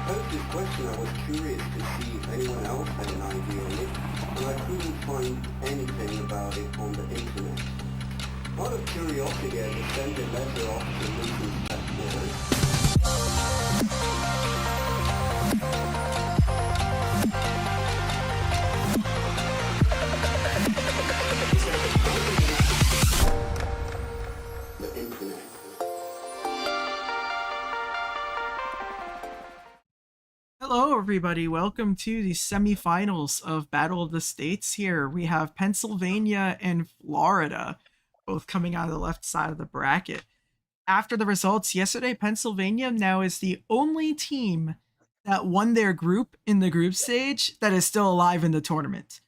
posed this question, I was curious to see if anyone else had an idea on it, and I couldn't find anything about it on the internet. Out of curiosity, I just sent a letter off to Lincoln's platform. The internet. Hello, everybody. Welcome to the semifinals of Battle of the States here. We have Pennsylvania and Florida both coming out of the left side of the bracket. After the results yesterday, Pennsylvania now is the only team that won their group in the group stage that is still alive in the tournament,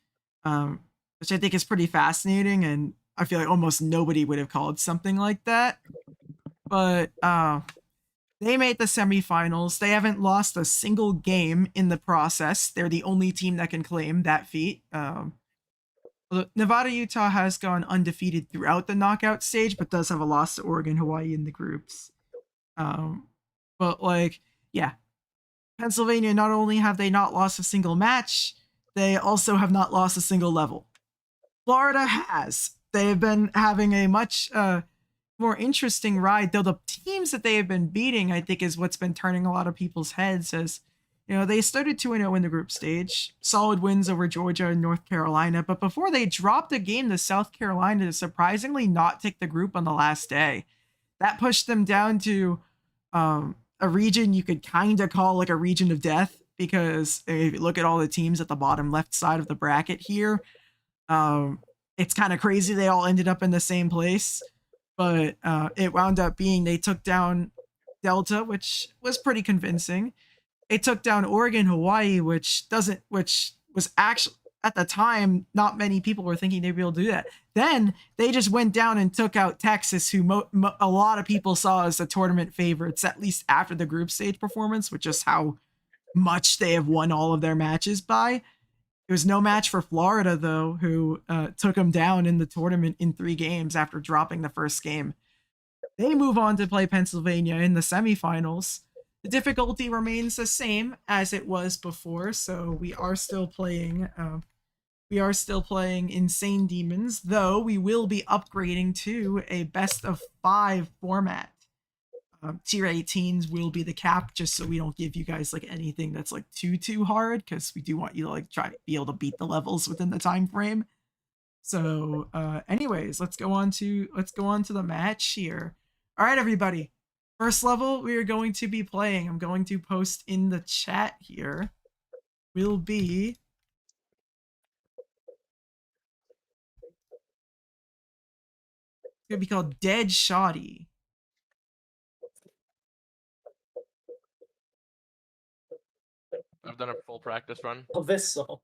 which I think is pretty fascinating, and I feel like almost nobody would have called something like that. But they made the semifinals. They haven't lost a single game in the process. They're the only team that can claim that feat. Nevada, Utah has gone undefeated throughout the knockout stage, but does have a loss to Oregon, Hawaii in the groups. But yeah, Pennsylvania, not only have they not lost a single match, they also have not lost a single level. Florida has. They've been having a much more interesting ride, though the teams that they have been beating, I think, is what's been turning a lot of people's heads. As they started 2-0 in the group stage, solid wins over Georgia and North Carolina, but before they dropped a game to South Carolina to surprisingly not take the group on the last day. That pushed them down to a region you could kind of call like a region of death, because if you look at all the teams at the bottom left side of the bracket here, it's kind of crazy they all ended up in the same place. But it wound up being they took down Delta, which was pretty convincing. They took down Oregon, Hawaii, which was actually at the time not many people were thinking they'd be able to do that. Then they just went down and took out Texas, who a lot of people saw as the tournament favorites, at least after the group stage performance, which is how much they have won all of their matches by. It was no match for Florida, though, who took them down in the tournament in 3 games after dropping the first game. They move on to play Pennsylvania in the semifinals. The difficulty remains the same as it was before, so we are still playing Insane Demons, though we will be upgrading to a best of 5 format. Tier 18s will be the cap, just so we don't give you guys like anything that's like too hard, because we do want you to like try to be able to beat the levels within the time frame. So anyways, let's go on to the match here. All right, everybody, first level we are going to be playing, I'm going to post in the chat here, will be it's gonna be called Dead Shoddy. I've done a full practice run. Of this song.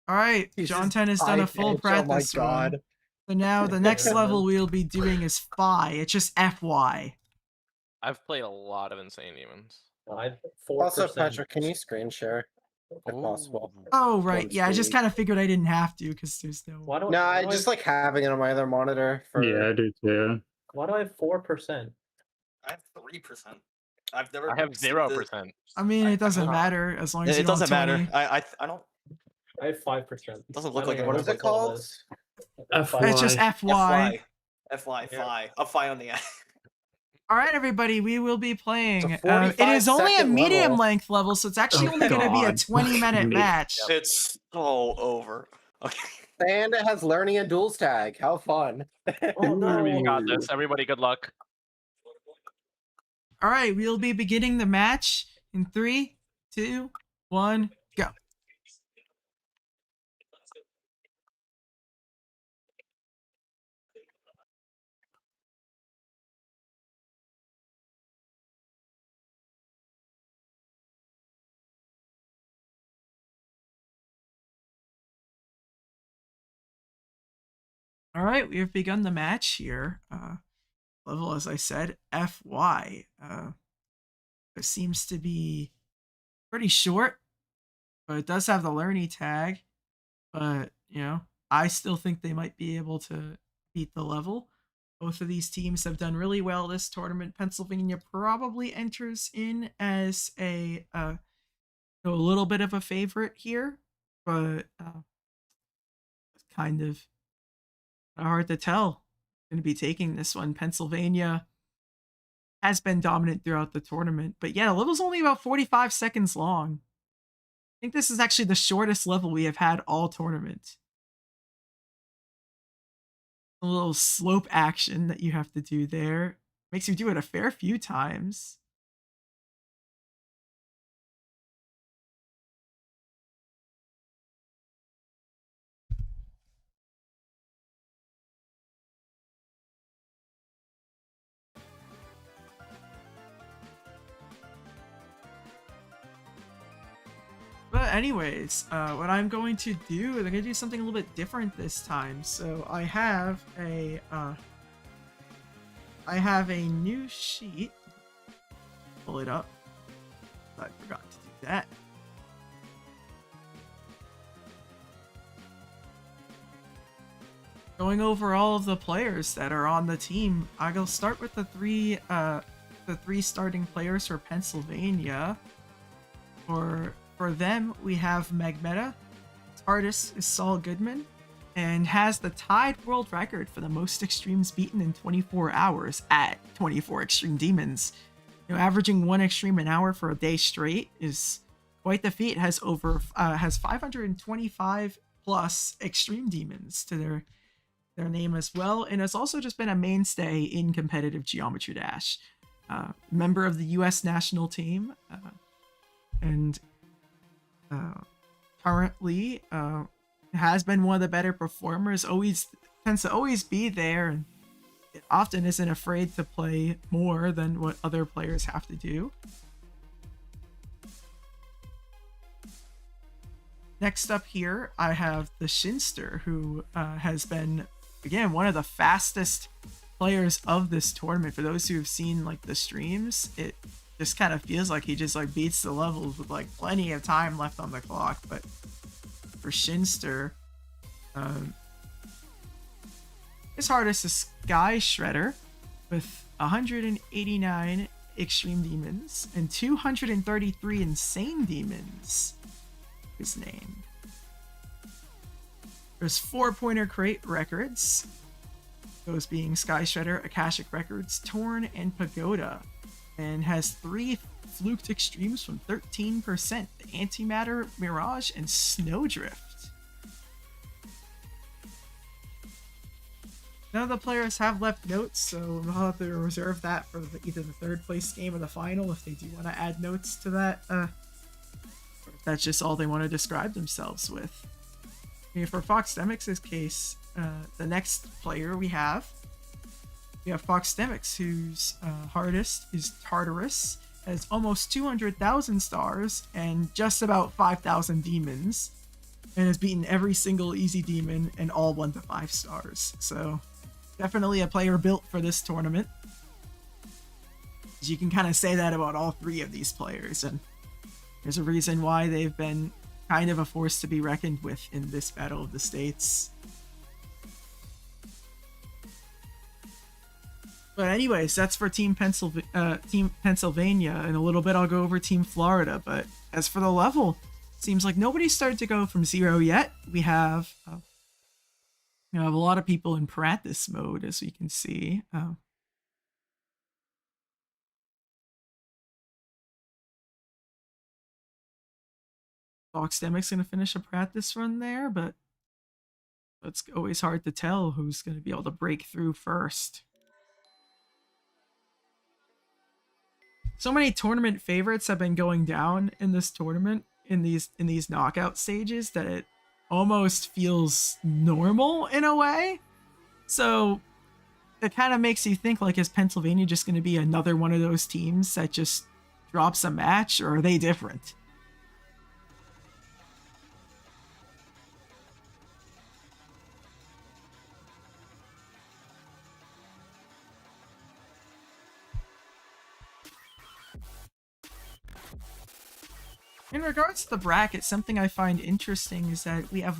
All right, John 10 has done a full practice run. So now the next level we'll be doing is Phi. It's just FY. I've played a lot of Insane Demons. 4%. Also, Patrick, can you screen share if possible? Oh, right. Yeah, I just kind of figured I didn't have to, because there's no... No, I just like having it on my other monitor. Yeah, I do too. Why do I have 4%? I have 3%. I have 0%. I mean, it doesn't matter as long as you It doesn't don't have matter. 20. I don't. I have 5%. It doesn't look I like don't it. even What is know it what's all called? this. It's just FY. FY, Yeah. Phi. A Phi on the end. All right, everybody, we will be playing. It's a It is only a 45-second medium level. length level, so it's actually Oh, only going to be a God. 20-minute match. It's so over. Okay. And it has learning and duels tag. How fun. Oh no! We got this. Everybody, good luck. All right, we'll be beginning the match in 3, 2, 1, go. All right, we have begun the match here. Level, as I said, FY. It seems to be pretty short, but it does have the learning tag. But, I still think they might be able to beat the level. Both of these teams have done really well this tournament. Pennsylvania probably enters in as a little bit of a favorite here, but it's kind of hard to tell. Going to be taking this one. Pennsylvania has been dominant throughout the tournament, but yeah, the level's only about 45 seconds long. I think this is actually the shortest level we have had all tournament. A little slope action that you have to do there. Makes you do it a fair few times. But anyways, what I'm going to do is I'm going to do something a little bit different this time. So I have a new sheet. Pull it up. I forgot to do that. Going over all of the players that are on the team, I'll start with the three starting players for Pennsylvania. For them, we have Magmeta. Its artist is Saul Goodman, and has the tied world record for the most extremes beaten in 24 hours at 24 extreme demons. Averaging 1 extreme an hour for a day straight is quite the feat. Has 525 plus extreme demons to their name as well, and has also just been a mainstay in competitive Geometry Dash. Member of the U.S. national team, and currently has been one of the better performers. Tends to always be there, and it often isn't afraid to play more than what other players have to do. Next up here, I have the Shinster, who has been, again, one of the fastest players of this tournament. For those who have seen like the streams, it just kind of feels like he just like beats the levels with like plenty of time left on the clock. But for Shinster, his hardest is Sky Shredder with 189 extreme demons and 233 insane demons. His name. There's 4-pointer crate records, those being Sky Shredder, Akashic Records, Torn, and Pagoda, and has 3 fluked extremes from 13%, the Antimatter, Mirage, and Snowdrift. None of the players have left notes, so we'll have to reserve that for either the third place game or the final if they do want to add notes to that. Or if that's just all they want to describe themselves with. For Fox Demix's case, the next player we have Fox Demix, whose hardest is Tartarus, has almost 200,000 stars and just about 5,000 demons, and has beaten every single easy demon and all 1 to 5 stars. So definitely a player built for this tournament. You can kind of say that about all 3 of these players, and there's a reason why they've been kind of a force to be reckoned with in this Battle of the States. But anyways, that's for Team Pennsylvania. In a little bit, I'll go over Team Florida. But as for the level, seems like nobody's started to go from 0 yet. We have, a lot of people in practice mode, as we can see. Fox Demic's going to finish a practice run there, but it's always hard to tell who's going to be able to break through first. So many tournament favorites have been going down in this tournament, in these knockout stages, that it almost feels normal in a way. So it kind of makes you think, like, is Pennsylvania just going to be another one of those teams that just drops a match, or are they different? In regards to the bracket, something I find interesting is that we have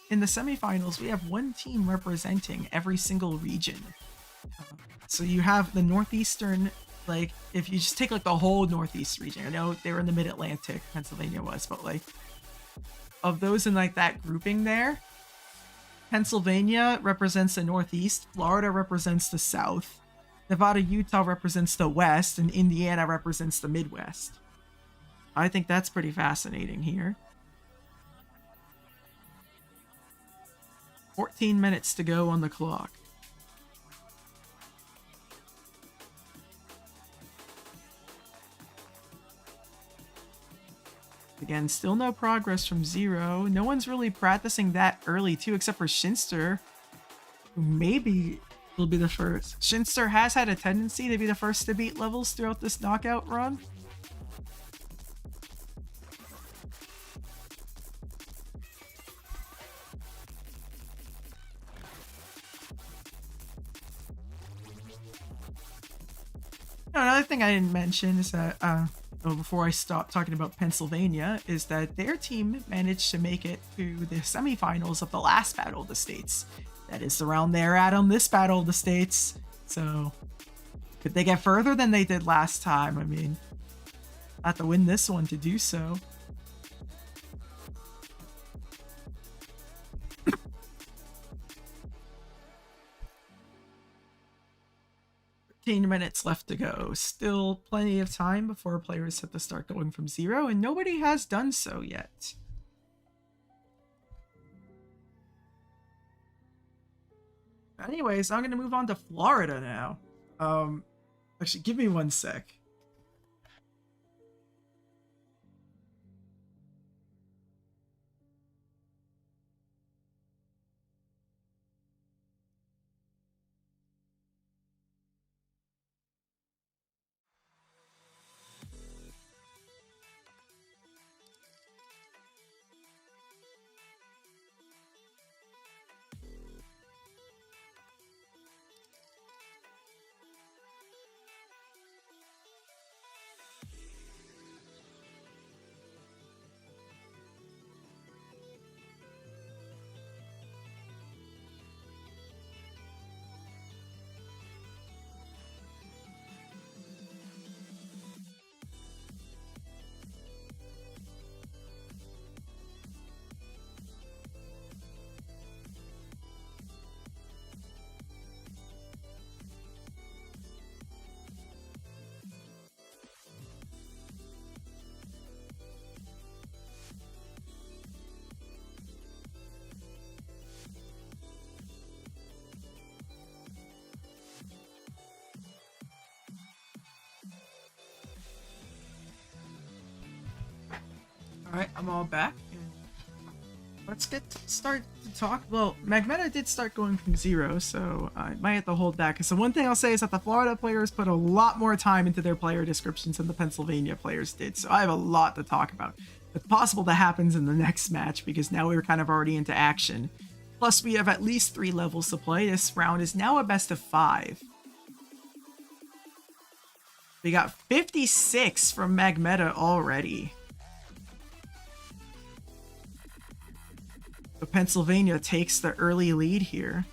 in the semifinals, we have 1 team representing every single region. So you have the northeastern, like, if you just take like the whole northeast region, I know they were in the mid-Atlantic, Pennsylvania was, but like, of those in like that grouping there, Pennsylvania represents the northeast, Florida represents the south, Nevada, Utah represents the west, and Indiana represents the Midwest. I think that's pretty fascinating here. 14 minutes to go on the clock. Again, still no progress from Zero. No one's really practicing that early too, except for Shinster, who maybe will be the first. Shinster has had a tendency to be the first to beat levels throughout this knockout run. Another thing I didn't mention is that, before I stop talking about Pennsylvania, is that their team managed to make it to the semifinals of the last Battle of the States. That is the round they're at on this Battle of the States. So, could they get further than they did last time? I mean, have to win this one to do so. 15 minutes left to go. Still plenty of time before players have to start going from zero, and nobody has done so yet. Anyways, I'm going to move on to Florida now. Actually, give me one sec. Alright, I'm all back. Let's start to talk. Well, Magmeta did start going from zero, so I might have to hold back. So one thing I'll say is that the Florida players put a lot more time into their player descriptions than the Pennsylvania players did, so I have a lot to talk about. It's possible that happens in the next match, because now we're kind of already into action. Plus, we have at least 3 levels to play. This round is now a best of 5. We got 56 from Magmeta already. So Pennsylvania takes the early lead here.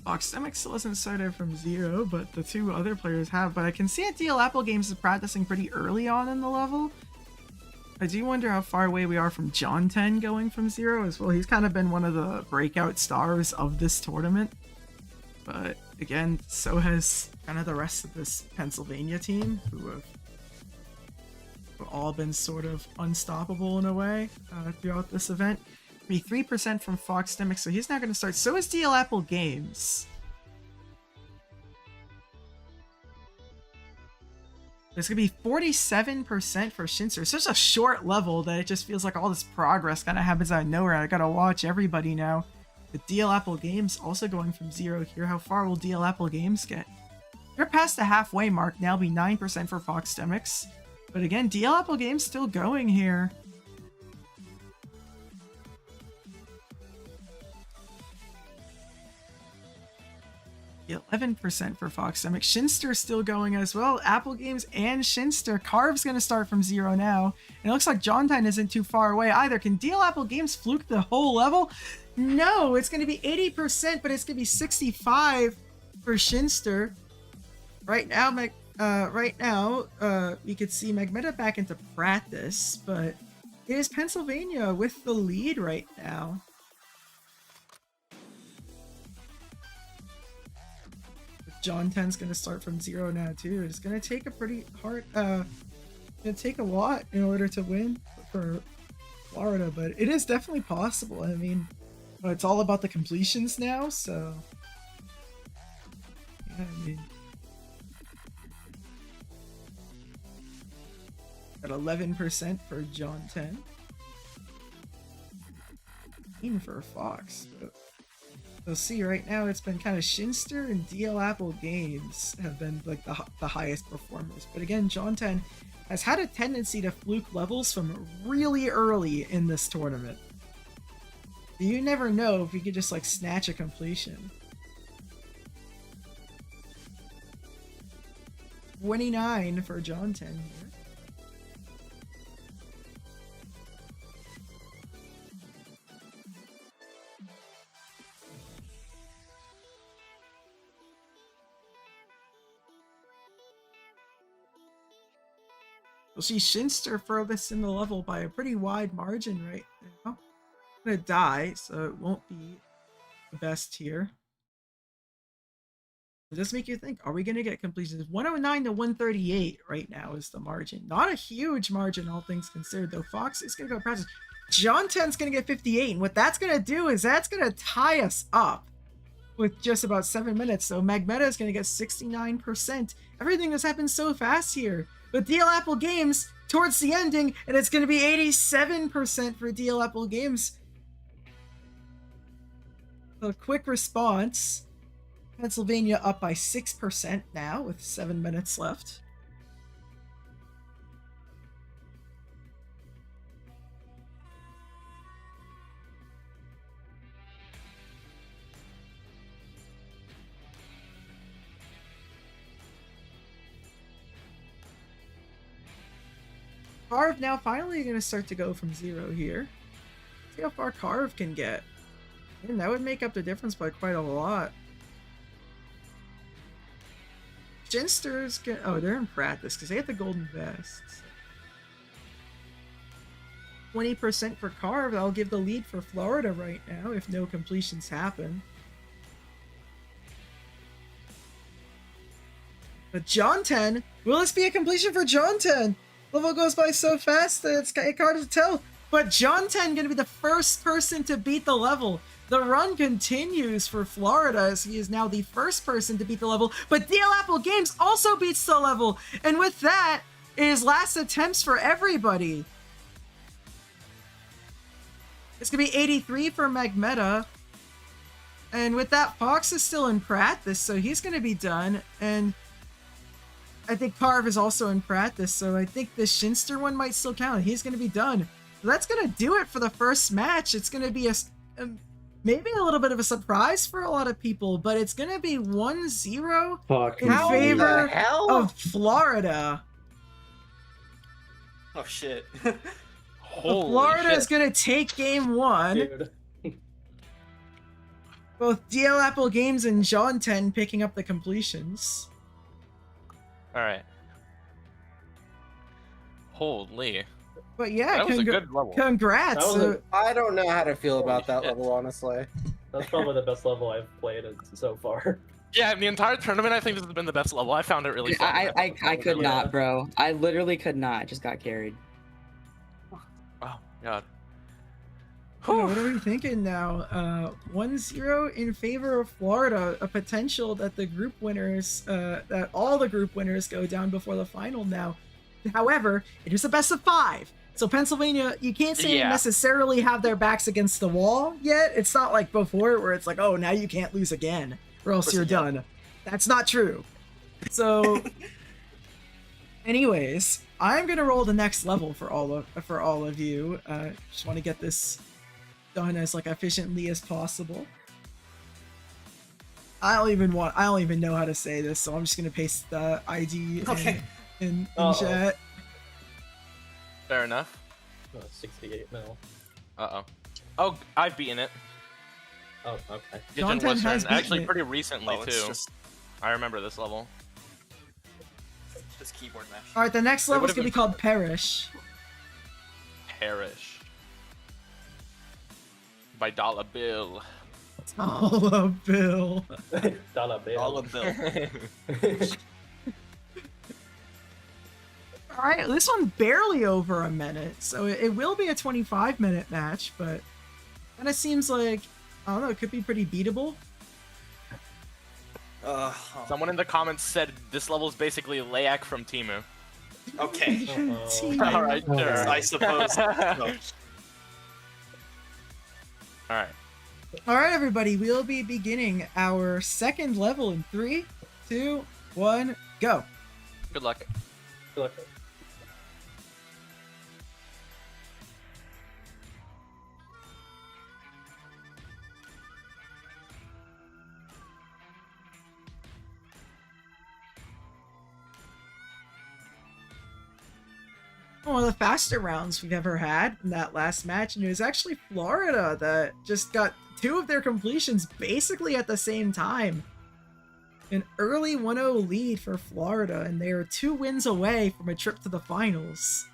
Foxdemic still isn't started from zero, but the 2 other players have. But I can see that DL Apple Games is practicing pretty early on in the level. I do wonder how far away we are from John 10 going from zero as well. He's kind of been one of the breakout stars of this tournament. But again, so has kind of the rest of this Pennsylvania team, who have all been sort of unstoppable in a way throughout this event. Be 3% from Foxdemic, so he's not going to start. So is DL Apple Games. There's going to be 47% for Shinser. It's such a short level that it just feels like all this progress kind of happens out of nowhere. I got to watch everybody now. The DL Apple Games also going from zero here. How far will DL Apple Games get? They're past the halfway mark. Now be 9% for Foxdemics. But again, DL Apple Games still going here. 11% for Fox Semic. Shinster still going as well. Apple Games and Shinster. Carve's going to start from 0 now. And it looks like Jontine isn't too far away either. Can Deal Apple Games fluke the whole level? No, it's going to be 80%, but it's going to be 65 for Shinster. Right now, we could see Magmeta back into practice, but it is Pennsylvania with the lead right now. John 10's going to start from 0 now too. It's going to take a pretty hard, going to take a lot in order to win for Florida, but it is definitely possible. I mean, it's all about the completions now, so yeah, I mean, at 11% for John 10. Even for Fox, but you'll see right now it's been kind of Shinster and DL Apple Games have been like the highest performers. But again, John 10 has had a tendency to fluke levels from really early in this tournament. You never know if you could just like snatch a completion. 29 for John 10 here. You'll see Shinster furthest in the level by a pretty wide margin right now. I'm gonna die, so it won't be the best here. It does make you think, are we gonna get completions? 109 to 138 right now is the margin. Not a huge margin, all things considered, though. Fox is gonna go practice. John 10's gonna get 58, and what that's gonna do is that's gonna tie us up with just about 7 minutes. So Magmeta is gonna get 69%. Everything has happened so fast here. But DL Apple Games towards the ending, and it's going to be 87% for DL Apple Games. A quick response. Pennsylvania up by 6% now with 7 minutes left. Carve now finally going to start to go from 0 here. See how far Carve can get. And that would make up the difference by quite a lot. Shinster's get, oh, they're in practice because they have the golden vests. 20% for Carve. That'll give the lead for Florida right now if no completions happen. But John 10, will this be a completion for John 10? Level goes by so fast that it's hard to tell. But John 10 going to be the first person to beat the level. The run continues for Florida as he is now the first person to beat the level. But DL Apple Games also beats the level. And with that, it is last attempts for everybody. It's going to be 83 for Magmeta. And with that, Fox is still in practice, so he's going to be done. And I think Carve is also in practice, so I think the Shinster one might still count. He's going to be done. So that's going to do it for the first match. It's going to be maybe a little bit of a surprise for a lot of people, but it's going to be 1-0 in favor of Florida. Oh shit. Holy Florida shit. is going to take game 1. Dude. Both DL Apple Games and John 10 picking up the completions. All right. Holy. But yeah, That was a good level. congrats. That was I don't know how to feel about Holy that shit. level, honestly. That's probably the best level I've played so far. Yeah, in the entire tournament, I think this has been the best level. I found it really fun. I could not, bro. I literally could not. I just got carried. Oh, God. What are we thinking now? 1-0 in favor of Florida. A potential that the group winners, that all the group winners go down before the final now. However, it is a best of 5. So Pennsylvania, you can't say they necessarily have their backs against the wall yet. It's not like before where it's like, oh, now you can't lose again or else you're done. That's not true. So anyways, I'm going to roll the next level for all of you. Just want to get this done as like efficiently as possible. I don't even know how to say this, so I'm just gonna paste the ID Okay. in Uh-oh. chat. Fair enough. 68 mil. Oh, I've beaten it. Oh, okay. John Gidgen 10 has Western. Actually, beaten it. pretty recently Oh, it's too. just I remember this level. keyboard mash. All right, the next It level is would've gonna be been- called Perish. Perish. By Dollar Bill. Oh, Bill. Dollar bill. Dollar bill. All right, this one's barely over a minute, so it will be a 25-minute match, but kind of seems like, I don't know, it could be pretty beatable. Someone in the comments said this level is basically Layak from Timu. Okay. Team. All right, sure. I suppose. No. All right. All right, everybody, we'll be beginning our second level in 3, 2, 1, go. Good luck. Look, One of the faster rounds we've ever had in that last match, and it was actually Florida that just got 2 of their completions basically at the same time. An early 1-0 lead for Florida, and they are 2 wins away from a trip to the finals.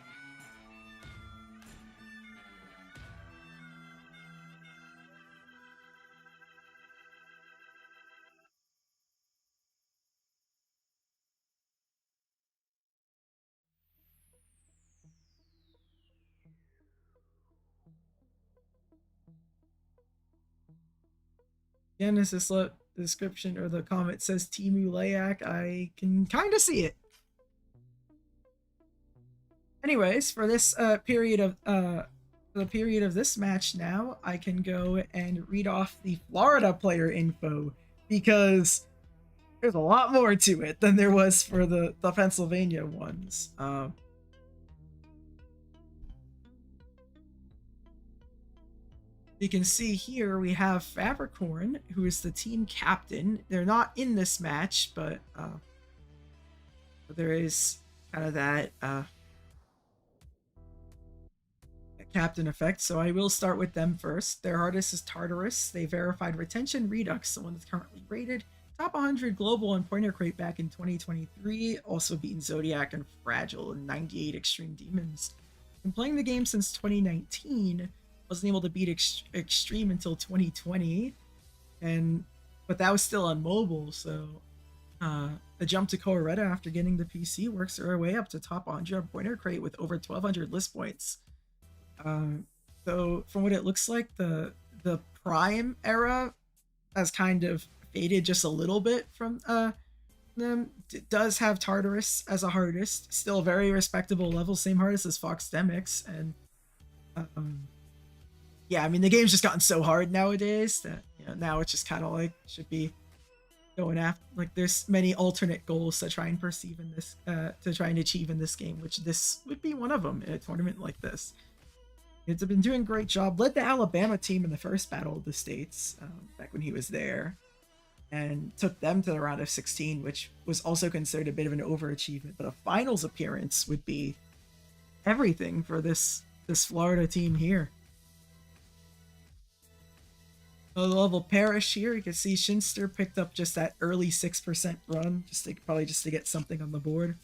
Again, as this description or the comment says Timu Layak, I can kind of see it. Anyways, for this period of this match now, I can go and read off the Florida player info because there's a lot more to it than there was for the Pennsylvania ones. You can see here we have Fabricorn, who is the team captain. They're not in this match, but there is kind of that captain effect. So I will start with them first. Their artist is Tartarus. They verified Retention Redux, the one that's currently rated top 100 global on Pointer Crate back in 2023. Also beaten Zodiac and Fragile and 98 Extreme Demons. Been playing the game since 2019. Wasn't able to beat Extreme until 2020, but that was still on mobile. So the jump to Colorado after getting the PC works their way up to top 100 Pointer Crate with over 1,200 list points. So from what it looks like, the Prime era has kind of faded just a little bit from them. It does have Tartarus as a hardest, still very respectable level, same hardest as Fox Demix, and yeah, I mean, the game's just gotten so hard nowadays that, you know, now it's just kind of like should be going after, like, there's many alternate goals to try and perceive in this, to try and achieve in this game, which this would be one of them in a tournament like this. It's been doing a great job. Led the Alabama team in the first Battle of the States back when he was there, and took them to the round of 16, which was also considered a bit of an overachievement. But a finals appearance would be everything for this Florida team here. The level Perish here, you can see Shinster picked up just that early 6% run, probably just to get something on the board.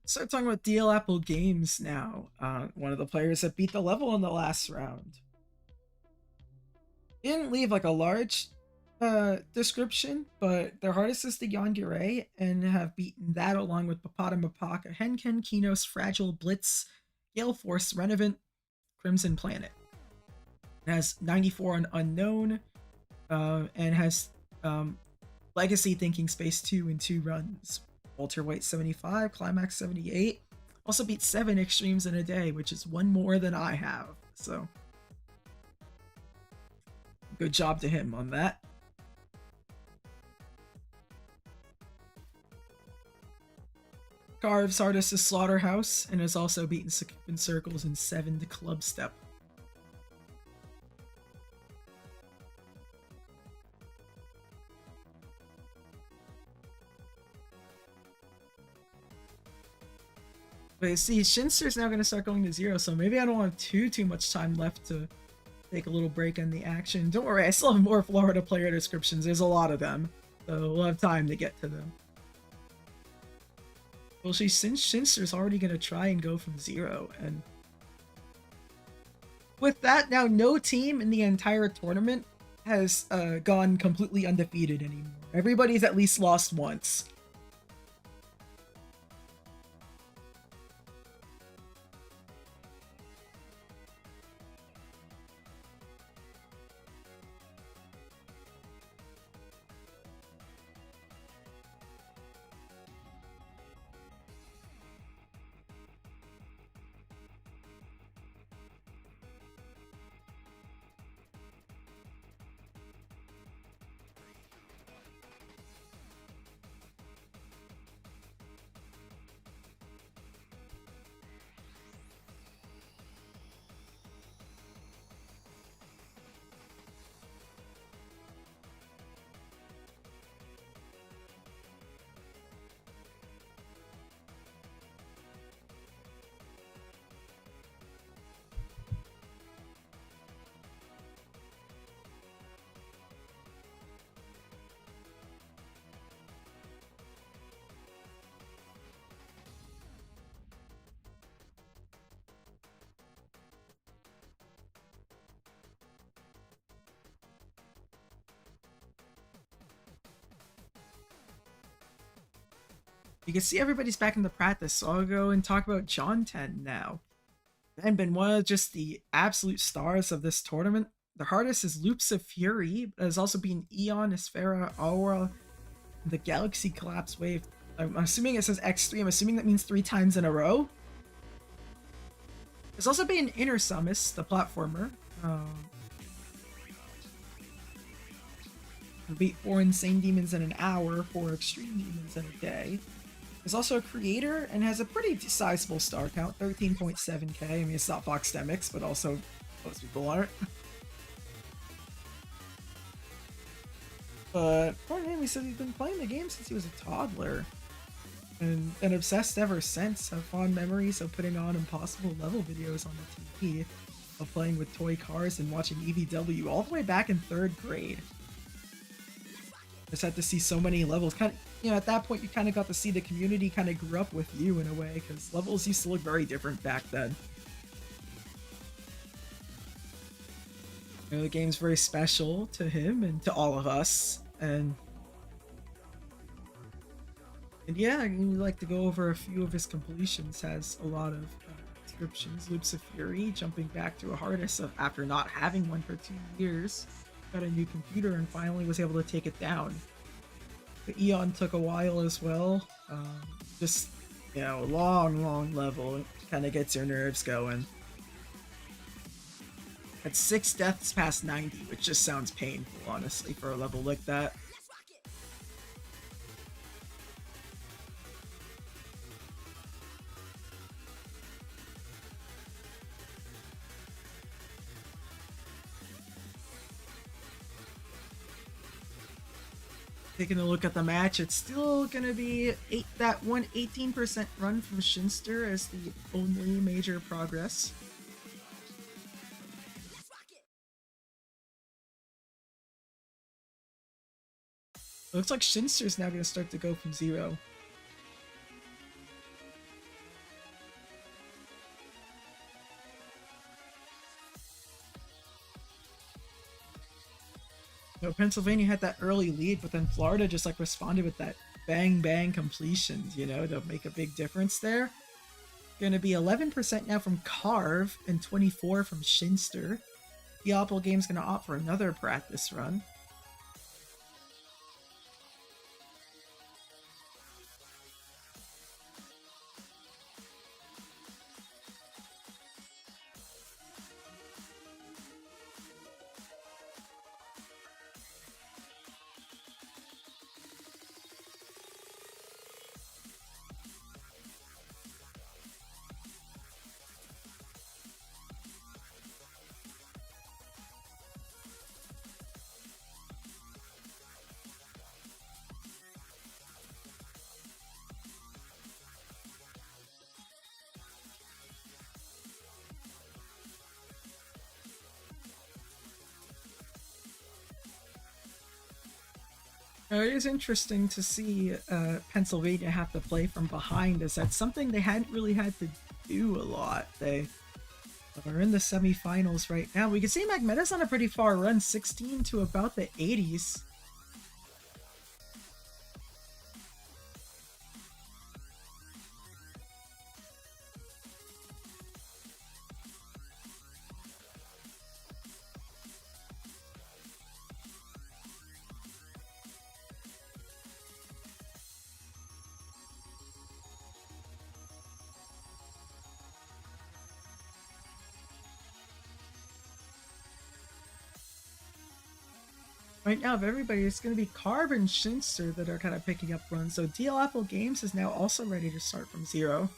Start talking about DL Apple Games now. One of the players that beat the level in the last round. Didn't leave like a large description, but their hardest is the Yongire, and have beaten that along with Papada Mapaka, Henken, Kinos, Fragile, Blitz, Gale Force, Renevant, Crimson Planet. It has 94 on Unknown, and has Legacy Thinking Space 2 in 2 runs. Walter White 75, Climax 78. Also beat 7 Extremes in a day, which is 1 more than I have. So good job to him on that. Carves Artist's Slaughterhouse and has also beaten in circles in 7 to Club Step. But you see, Shinster's now going to start going to 0, so maybe I don't have too much time left to take a little break on the action. Don't worry, I still have more Florida player descriptions. There's a lot of them, so we'll have time to get to them. Well, since Shinster's already going to try and go from 0, and with that, now no team in the entire tournament has gone completely undefeated anymore. Everybody's at least lost once. You can see everybody's back in the practice, so I'll go and talk about John 10 now. And been one of just the absolute stars of this tournament. The hardest is Loops of Fury, but has also been Eon, Esfera, Aura, the Galaxy Collapse Wave. I'm assuming it says X3, I'm assuming that means 3 times in a row. There's also been Inner Summus, the platformer. Beat 4 Insane Demons in an hour, 4 Extreme Demons in a day. There's also a creator and has a pretty sizable star count, 13.7k. I mean, it's not Fox Demics, but also most people aren't. But poor name, he said he's been playing the game since he was a toddler. And been obsessed ever since. Have fond memories of putting on impossible level videos on the TV, of playing with toy cars and watching EVW all the way back in 3rd grade. Just had to see so many levels. Kind of, you know, at that point, you kind of got to see the community kind of grew up with you in a way, because levels used to look very different back then. You know, the game's very special to him and to all of us, and yeah, I'd like to go over a few of his completions. Has a lot of descriptions. Loops of Fury, jumping back to a hardest of after not having one for 2 years. Got a new computer and finally was able to take it down. The Eon took a while as well. Just, you know, long level. It kind of gets your nerves going. Had 6 deaths past 90, which just sounds painful, honestly, for a level like that. Taking a look at the match, it's still gonna be that 18% run from Shinster as the only major progress. Looks like Shinster's now gonna start to go from 0. You know, Pennsylvania had that early lead, but then Florida just like responded with that bang completions, you know, to make a big difference there. Gonna be 11% now from Carve and 24 from Shinster. The Opal game's gonna opt for another practice run. It is interesting to see Pennsylvania have to play from behind, as that's something they hadn't really had to do a lot. They are in the semifinals right now. We can see Magmeta's on a pretty far run, 16 to about the 80s. Right now, of everybody, it's going to be Carve and Shinster that are kind of picking up runs. So DL Apple Games is now also ready to start from 0.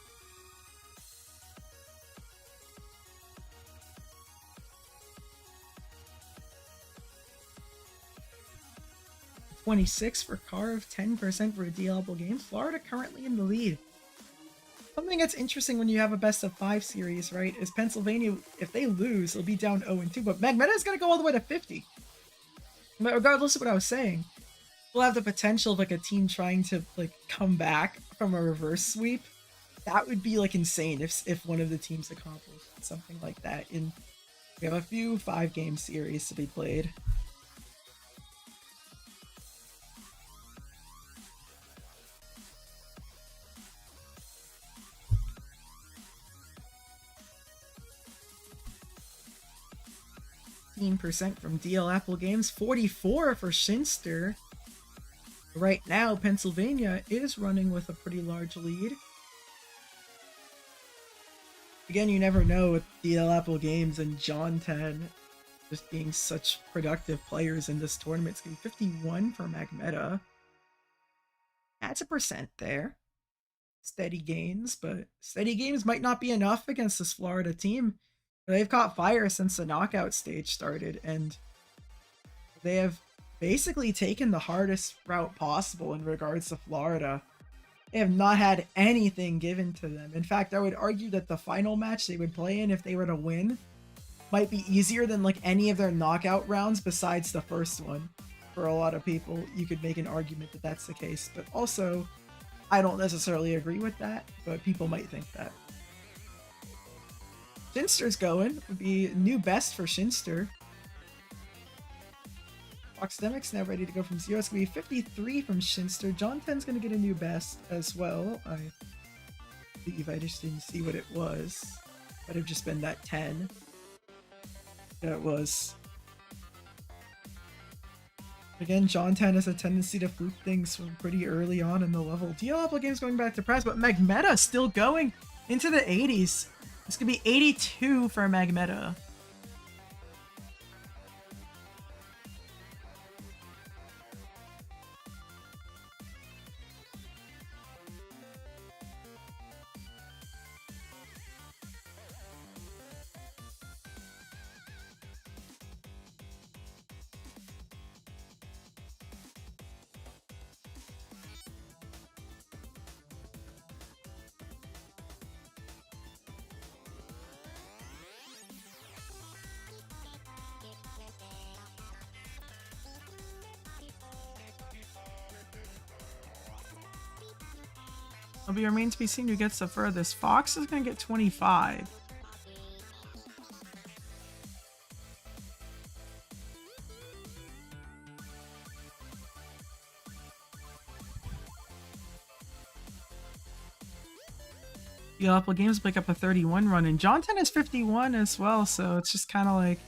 $26 for Carve, 10% for DL Apple Games. Florida currently in the lead. Something that's interesting when you have a best of 5 series, right, is Pennsylvania, if they lose, they'll be down 0-2, but Magmeta is going to go all the way to 50. But regardless of what I was saying, we'll have the potential of like a team trying to like come back from a reverse sweep. That would be like insane if one of the teams accomplished something like that. And we have a few 5-game series to be played. % from DL Apple Games, 44 for Shinster. Right now, Pennsylvania is running with a pretty large lead. Again, you never know with DL Apple Games and John 10 just being such productive players in this tournament. It's going to be 51 for Magmeta. That's a % there. Steady gains, but steady gains might not be enough against this Florida team. They've caught fire since the knockout stage started, and they have basically taken the hardest route possible in regards to Florida. They have not had anything given to them. In fact, I would argue that the final match they would play in, if they were to win, might be easier than like any of their knockout rounds besides the first one. For a lot of people, you could make an argument that that's the case, but also, I don't necessarily agree with that, but people might think that. Shinster's going. Would be new best for Shinster. Foxdemic's now ready to go from 0. It's going to be 53 from Shinster. John 10's going to get a new best as well. I believe I just didn't see what it was. Might have just been that 10. Yeah, it was. Again, John 10 has a tendency to fluke things from pretty early on in the level. DL Apple Games going back to press, but Magmeta still going into the 80s. It's going to be 82 for Magmeta. It'll be remain to be seen who gets the furthest. Fox is going to get 25. The Apple Games pick up a 31 run, and John 10 is 51 as well, so it's just kind of like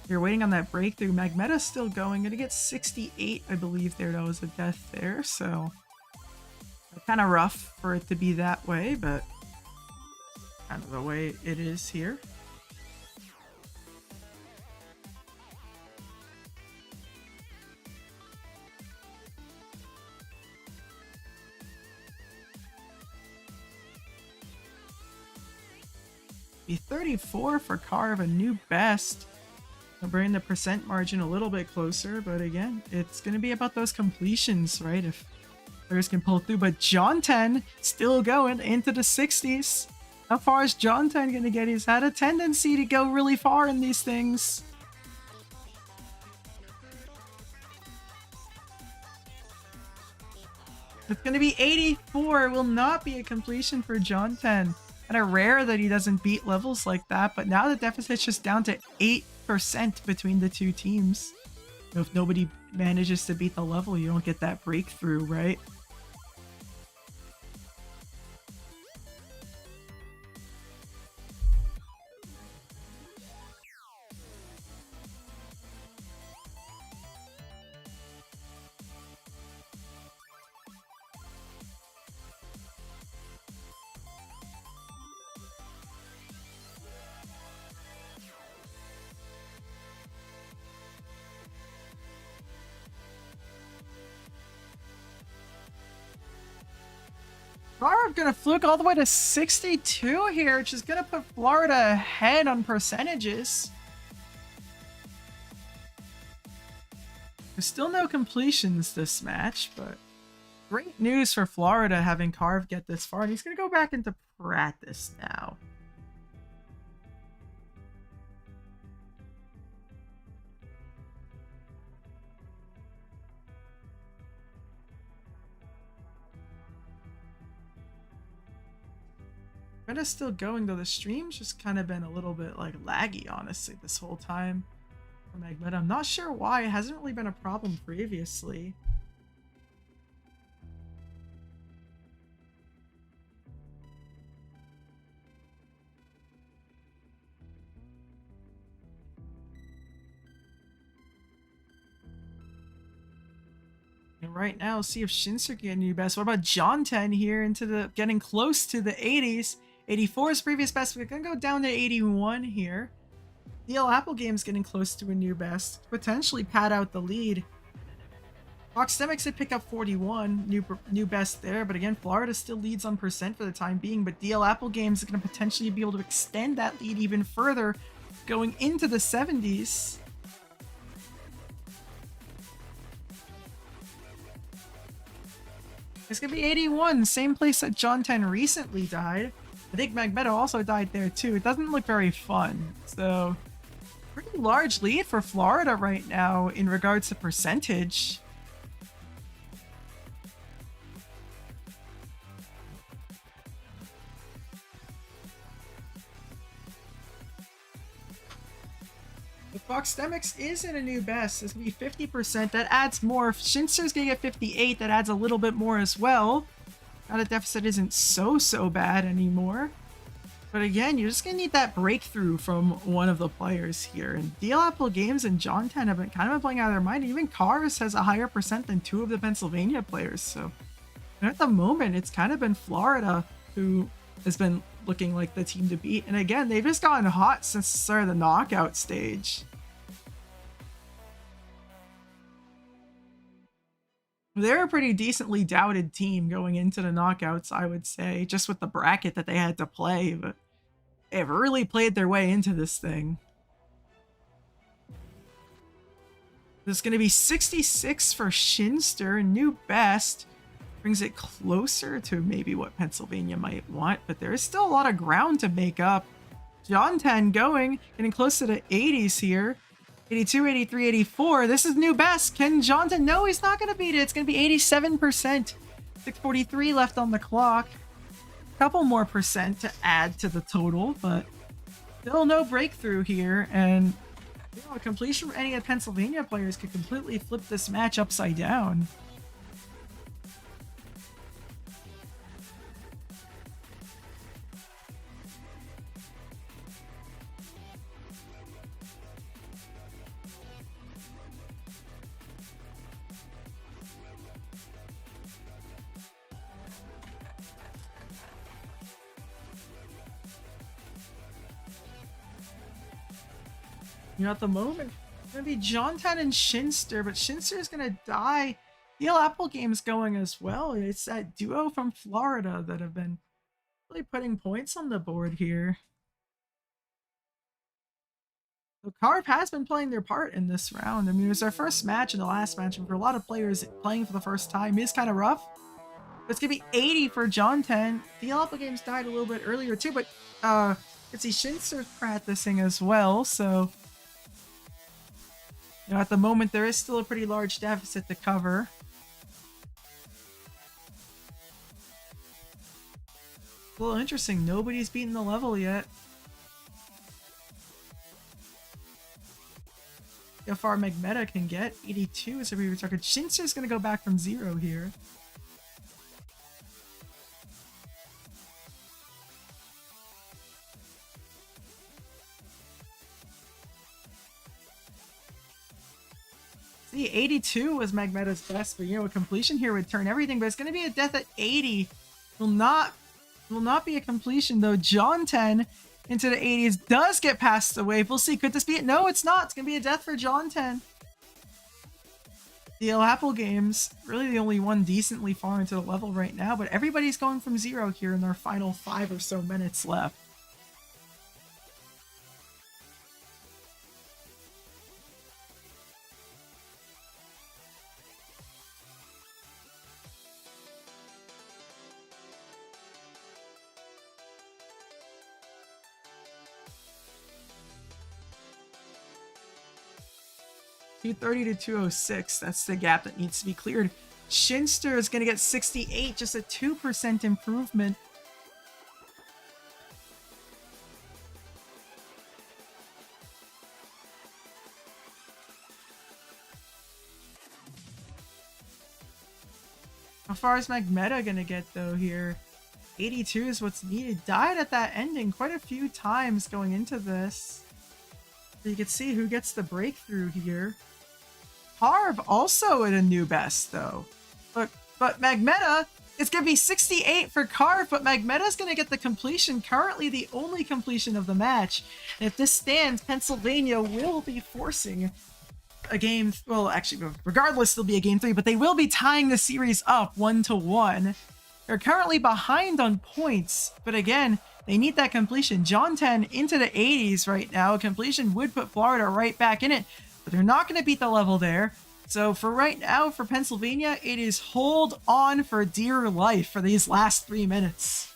you're waiting on that breakthrough. Magmeta's still going. Gonna get 68, I believe there. That was a death there, so kind of rough for it to be that way, but kind of the way it is here. Be 34 for Carve, a new best. I'll bring the % margin a little bit closer, but again, it's going to be about those completions, right? If players can pull through, but John 10 still going into the 60s. How far is John 10 going to get? He's had a tendency to go really far in these things. It's going to be 84. Will not be a completion for John 10. Kind of rare that he doesn't beat levels like that, but now the deficit's just down to 8% between the two teams. If nobody manages to beat the level, you don't get that breakthrough, right? Florida gonna fluke all the way to 62 here, which is gonna put Florida ahead on percentages. There's still no completions this match, but great news for Florida having Carve get this far, and he's gonna go back into practice now. It's still going though. The stream's just kind of been a little bit like laggy, honestly, this whole time for Magmeta. I'm not sure why. It hasn't really been a problem previously. And right now, see if Shinser can get a new best. What about John 10 here into the getting close to the 80s? 84 is previous best. We're gonna go down to 81 here. DL Apple Game's getting close to a new best. Potentially pad out the lead. Fox Demics did pick up 41, new best there, but again, Florida still leads on percent for the time being, but DL Apple Games is going to potentially be able to extend that lead even further going into the 70s. It's going to be 81, same place that John 10 recently died. I think Magmeta also died there too. It doesn't look very fun. So, pretty large lead for Florida right now in regards to percentage. The Fox Demics is in a new best. It's going to be 50%. That adds more. If Shinser's going to get 58, that adds a little bit more as well. Now the deficit isn't so bad anymore. But again, you're just going to need that breakthrough from one of the players here. And DL Apple Games and John 10 have been kind of playing out of their mind. Even Cars has a higher percent than two of the Pennsylvania players. So at the moment, it's kind of been Florida who has been looking like the team to beat. And again, they've just gotten hot since the start of the knockout stage. They're a pretty decently doubted team going into the knockouts, I would say, just with the bracket that they had to play, but they've really played their way into this thing. There's going to be 66 for Shinster, new best. Brings it closer to maybe what Pennsylvania might want, but there is still a lot of ground to make up. John 10 getting close to the 80s here. 82, 83, 84. This is new best. Can John 10? No, he's not going to beat it. It's going to be 87%. 643 left on the clock. A couple more percent to add to the total, but still no breakthrough here. And a completion from any of the Pennsylvania players could completely flip this match upside down. At the moment, it's going to be John 10 and Shinster, but Shinster is going to die. DL Apple Game's going as well. It's that duo from Florida that have been really putting points on the board here. So Carve has been playing their part in this round. I mean, it was their first match and the last match, and for a lot of players, playing for the first time is kind of rough. But it's going to be 80 for John 10. DL Apple Games died a little bit earlier too, but you can see Shinster's practicing as well, so at the moment, there is still a pretty large deficit to cover. A little interesting. Nobody's beaten the level yet. See how far Magmeta can get. 82 is a previous record. Shinsu's gonna go back from 0 here. See, 82 was Magmeta's best, but you know, a completion here would turn everything, but it's gonna be a death at 80. Will not be a completion though. John 10 into the 80s does get past the wave. We'll see. Could this be it? No, it's not. It's gonna be a death for John 10. The Apple Games, really the only one decently far into the level right now, but everybody's going from 0 here in their final 5 or so minutes left. $230 to $206. That's the gap that needs to be cleared. Shinster is going to get 68, just a 2% improvement. How far is Magmeta going to get though here? 82 is what's needed. Died at that ending quite a few times going into this. So you can see who gets the breakthrough here. Carve also at a new best though. But Magmeta, it's gonna be 68 for Carve, but Magmeta's gonna get the completion, currently the only completion of the match. And if this stands, Pennsylvania will be forcing a game, well actually regardless there'll be a game 3, but they will be tying the series up 1-1. They're currently behind on points, but again, they need that completion. John 10 into the 80s right now. Completion would put Florida right back in it, but they're not going to beat the level there. So for right now, for Pennsylvania, it is hold on for dear life for these last 3 minutes.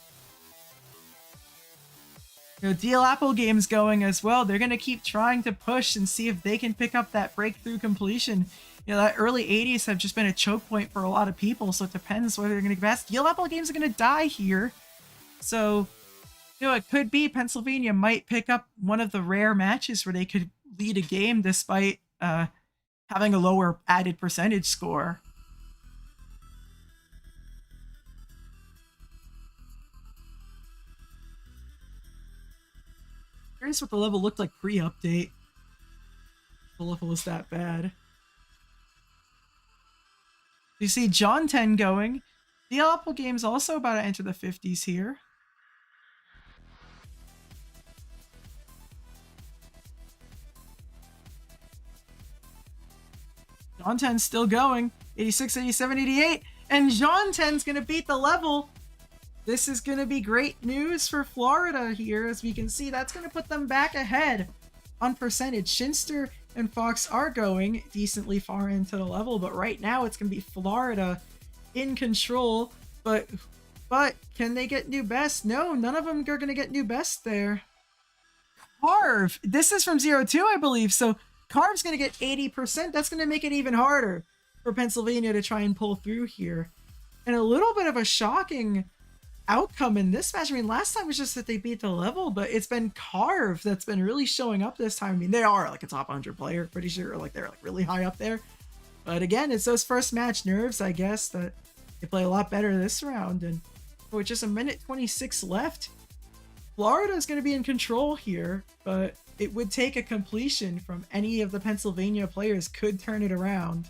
You know, Deal Apple Games going as well. They're going to keep trying to push and see if they can pick up that breakthrough completion. You know, that early 80s have just been a choke point for a lot of people, so it depends whether they're going to get past. Deal Apple Games are going to die here. So, you know, it could be Pennsylvania might pick up one of the rare matches where they could lead a game despite having a lower added percentage score. Curious what the level looked like pre-update. The level was that bad. You see John 10 going. The Apple Game's also about to enter the 50s here. John 10's still going. 86, 87, 88. And John 10's going to beat the level. This is going to be great news for Florida here. As we can see, that's going to put them back ahead on percentage. Shinster and Fox are going decently far into the level, but right now it's going to be Florida in control. But can they get new best? No, none of them are going to get new best there. Carve. This is from 0-2, I believe. So Carve's going to get 80%. That's going to make it even harder for Pennsylvania to try and pull through here. And a little bit of a shocking outcome in this match. I mean, last time was just that they beat the level, but it's been Carve that's been really showing up this time. I mean, they are like a top 100 player, pretty sure. Like they're like really high up there. But again, it's those first match nerves, I guess, that they play a lot better this round. And with just a minute 26 left, Florida is going to be in control here, but it would take a completion from any of the Pennsylvania players could turn it around.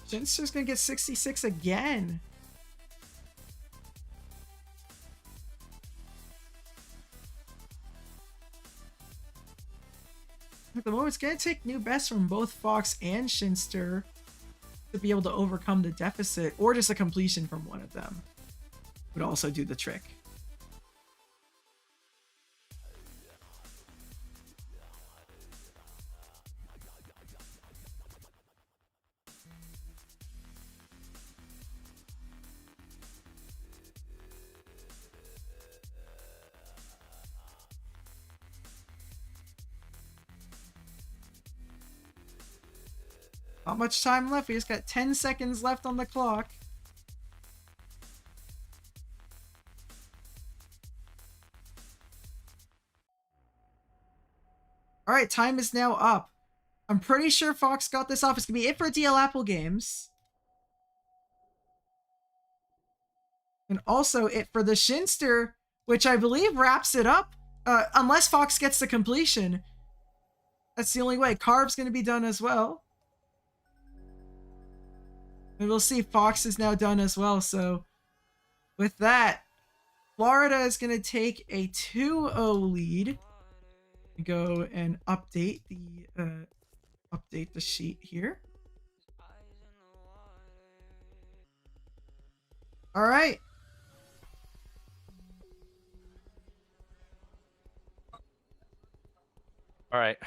Shinster's gonna get 66 again. At the moment, it's gonna take new best from both Fox and Shinster to be able to overcome the deficit, or just a completion from one of them would also do the trick. Not much time left. We just got 10 seconds left on the clock. All right, time is now up. I'm pretty sure Fox got this off. It's going to be it for DL Apple Games. And also it for the Shinster, which I believe wraps it up. Unless Fox gets the completion. That's the only way. Carve's going to be done as well. And we'll see. Fox is now done as well. So with that, Florida is going to take a 2-0 lead. Go and update the sheet here. All right. All right.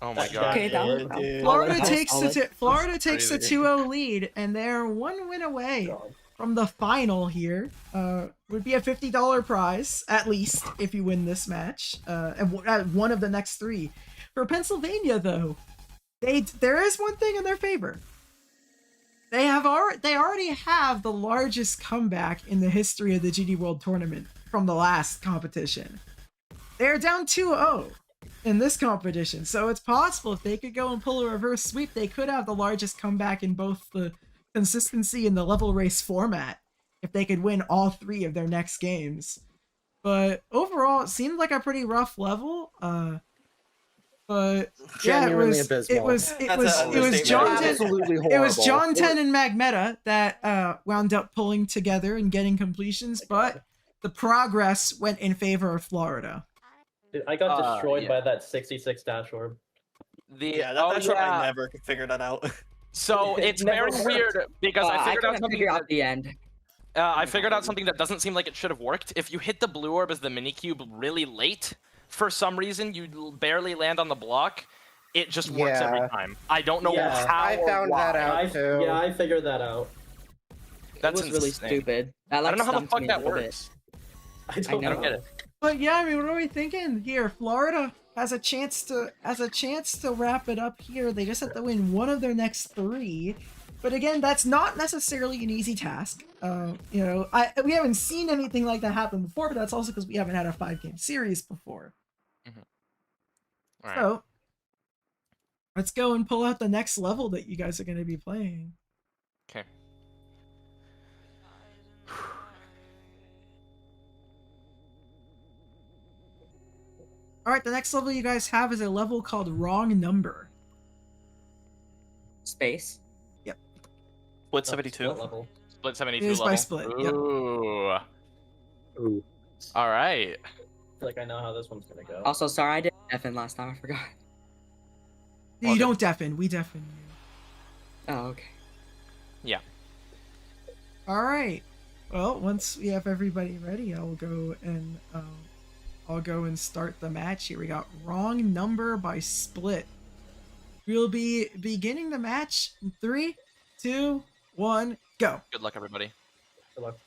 Oh my That god. Okay, that was Yeah, rough. dude. Florida That was takes solid. Florida takes a Crazy. 2-0 lead, and they're 1 win away God. from the final here. Would be a $50 prize at least if you win this match. And one of the next 3. For Pennsylvania, though, there is one thing in their favor. They already have the largest comeback in the history of the GD World Tournament from the last competition. They're down 2-0 in this competition, so it's possible if they could go and pull a reverse sweep, they could have the largest comeback in both the consistency and the level race format if they could win all 3 of their next games. But overall, it seemed like a pretty rough level. But yeah, Genuinely abysmal. it was John Ten, Absolutely horrible. it was John 10 and Magmeta that wound up pulling together and getting completions, but the progress went in favor of Florida. Dude, I got destroyed yeah. by that 66 dash orb. Yeah, that's what I never could figure that out. So it's Never very worked. weird because I I figured out couldn't something. figure out the end. I figured out something that doesn't seem like it should have worked. If you hit the blue orb as the mini cube really late, for some reason you barely land on the block. It just works every Yeah. time. I don't know Yeah, how. I or found that why. out too. Yeah, I figured that out. That's It was really insane. stupid. That, I like, don't know how the stumped fuck me a that little bit. works. I I don't know. I don't get it. But yeah, I mean, what are we thinking here? Florida has a chance to wrap it up here. They just have to win one of their next 3. But again, that's not necessarily an easy task. We haven't seen anything like that happen before, but that's also because we haven't had a 5-game series before. All right. So let's go and pull out the next level that you guys are going to be playing. Okay. All right, the next level you guys have is a level called Wrong Number. Space. Split Oh, 72. split level. Split 72 It is by level. split, yep. Ooh. Ooh. All right. I feel like I know how this one's gonna go. Also, sorry I didn't F-in last time. I forgot. You don't deafen, we deafen you. Oh, okay. Yeah. All right. Well, once we have everybody ready, I'll go and start the match here. We got Wrong Number by Split. We'll be beginning the match in 3, 2, 1, go. Good luck, everybody. Good luck.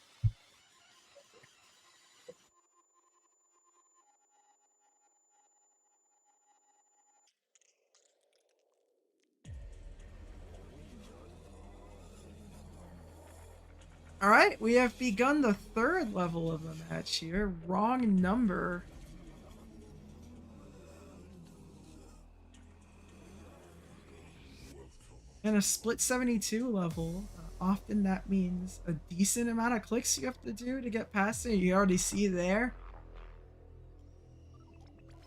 All right, we have begun the 3rd level of the match here. Wrong Number. And a split 72 level. Often that means a decent amount of clicks you have to do to get past it. You already see there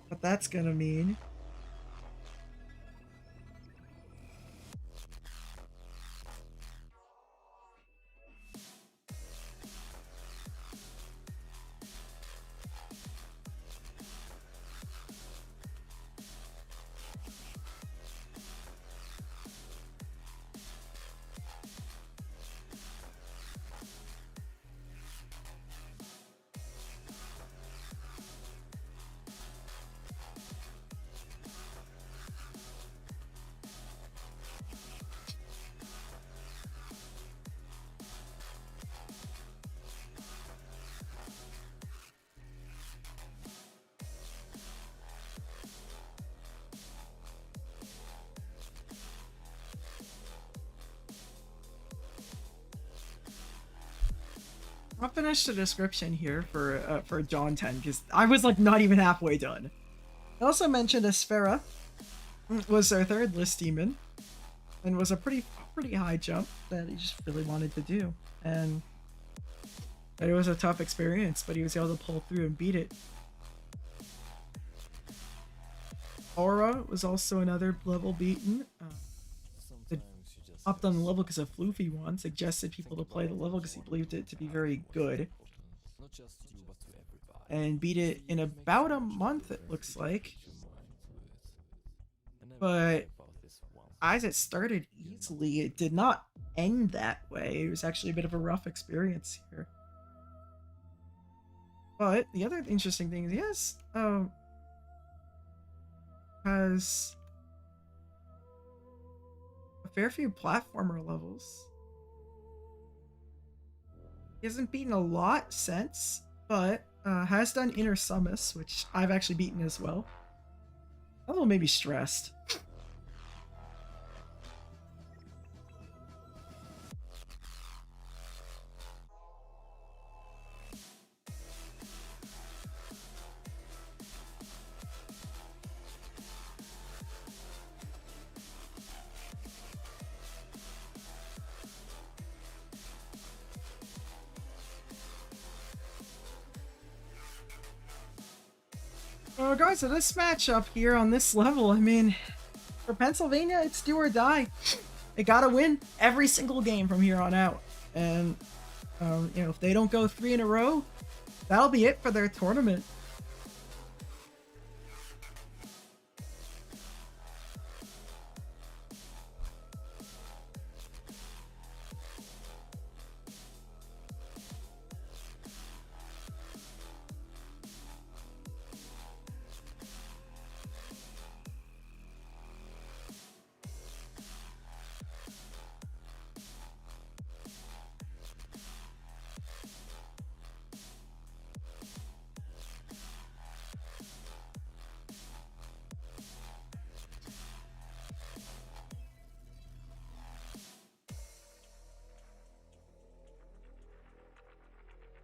what that's gonna mean. I'll finish the description here for John 10 because I was like not even halfway done. I also mentioned Asphera was their third list demon and was a pretty high jump that he just really wanted to do, and it was a tough experience, but he was able to pull through and beat it. Aura was also another level beaten. It upped on the level because of Floofy one, suggested people to play the level because he believed it to be very good. And beat it in about a month, it looks like. But as it started easily, it did not end that way. It was actually a bit of a rough experience here. But the other interesting thing is, yes, has a fair few platformer levels. He hasn't beaten a lot since, but has done Inner Summus, which I've actually beaten as well. A little maybe stressed. Well, guys, so this matchup here on this level, I mean, for Pennsylvania, it's do or die. They gotta win every single game from here on out. And, you know, if they don't go 3 in a row, that'll be it for their tournament.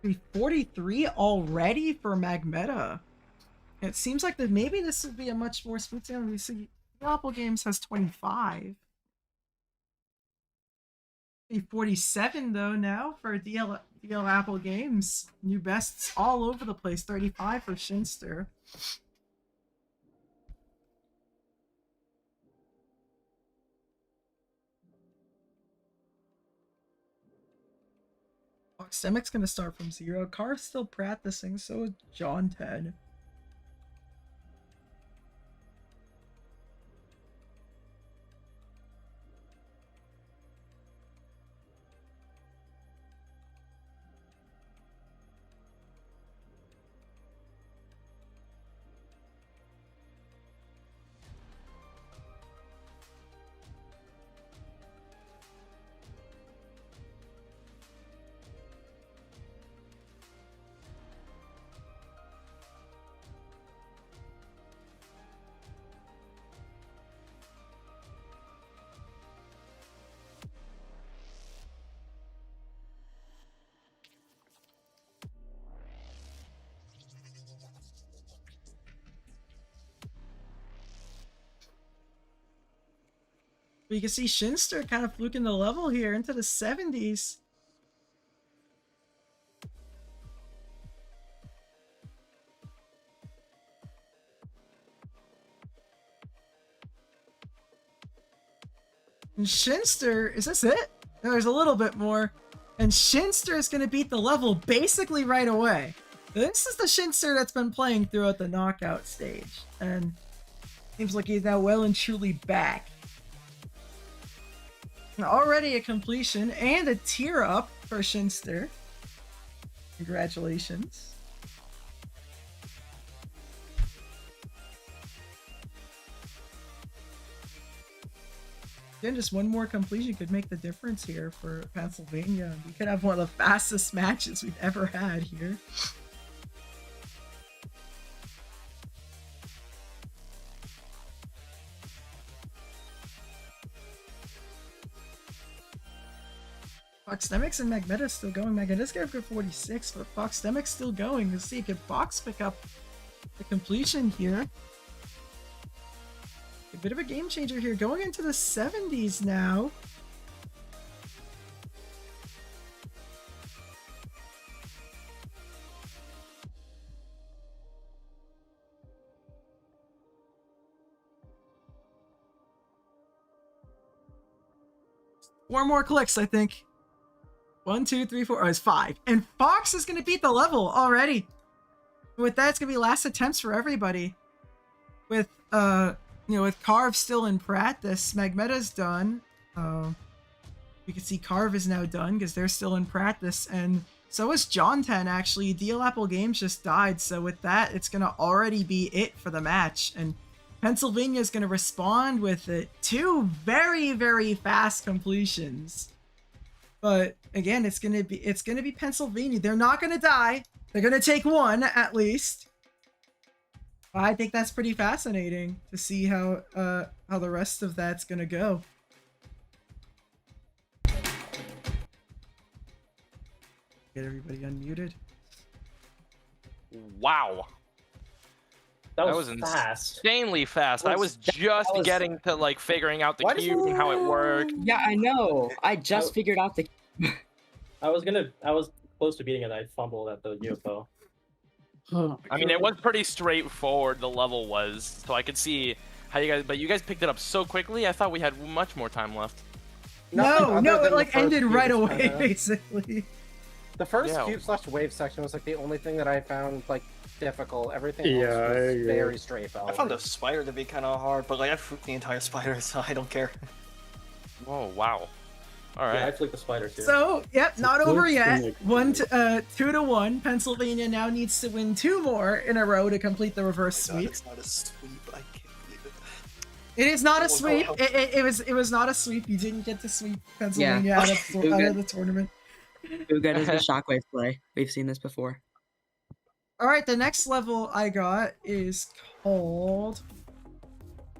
Be 43 already for Magmeta. It seems like that maybe this would be a much more smooth sailing. We see Apple Games has 25. Be 47 though now for DL Apple Games. New bests all over the place. 35 for Shinster. Stemic's gonna start from 0. Car's still practicing, so is John 10. But you can see Shinster kind of fluking the level here into the 70s. And Shinster, is this it? There's a little bit more. And Shinster is going to beat the level basically right away. This is the Shinster that's been playing throughout the knockout stage. And seems like he's now well and truly back. Already a completion and a tier up for Shinster. Congratulations. Again, just one more completion could make the difference here for Pennsylvania. We could have one of the fastest matches we've ever had here. Foxdemix and Magmeta still going. Magmeta's got good 46, but Foxdemix still going. Let's see, can Fox pick up the completion here? A bit of a game changer here, going into the 70s now. Four more clicks, I think. 1, 2, 3, 4. Oh, it's 5. And Fox is going to beat the level already. With that, it's going to be last attempts for everybody. With, with Carve still in practice, Magmeta's done. You can see Carve is now done because they're still in practice. And so is John 10, actually. Deal Apple Games just died. So with that, it's going to already be it for the match. And Pennsylvania is going to respond with it. 2 very, very fast completions. But again, it's gonna be Pennsylvania. They're not gonna die. They're gonna take 1 at least. I think that's pretty fascinating to see how the rest of that's gonna go. Get everybody unmuted. Wow. That was fast. insanely fast. I was just was- getting to like figuring out the Why does cube and how it worked. Yeah, I know. I just figured out the. I was close to beating it. I fumbled at the UFO. I mean, it was pretty straightforward. The level was, so I could see how you guys picked it up so quickly. I thought we had much more time left. No, Nothing other it than like the first ended cube right is away, kinda- basically. The first Yeah. cube/wave section was like the only thing that I found like difficult. Everything Yeah, else I was agree. very straightforward. I found the spider to be kind of hard, but like I flipped the entire spider, so I don't care. Whoa, wow. All Yeah, I right. flicked the spider too. So, yep, not It's over looking yet. like- 2 to 1. Pennsylvania now needs to win 2 more in a row to complete the reverse God, sweep. it's not a sweep. I can't believe it. It is not a Oh, sweep. no. It was not a sweep. You didn't get to sweep Pennsylvania out of the tournament. Who good is the shockwave play? We've seen this before. All right, the next level I got is called.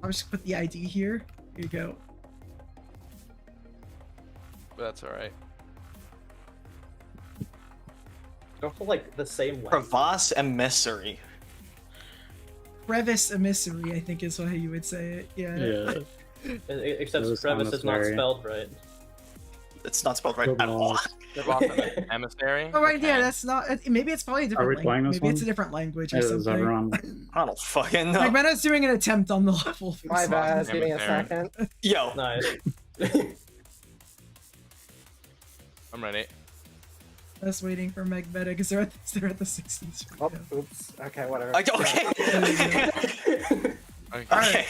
I'll just put the ID here. Here you go. That's all right. Go for like the same length. Crevasse emissary. Crevice Emissary, I think is how you would say it. Yeah. Yeah. Except Those crevice is not unnecessary. spelled right. It's not spelled right Good at all. luck. Crevasse emissary. Oh right, yeah, Okay. that's not. Maybe it's probably a different. we playing this Maybe it's a one? different language or Is something. everyone? I don't fucking know. Like Mena's doing an attempt on the level. for My some bad. reason. Give me a Damn it, second. Yo, Nice. I'm ready. I was waiting for Meg Meta because they're at the 60s right Oh, now. oops. Okay, whatever. okay. Okay. Okay.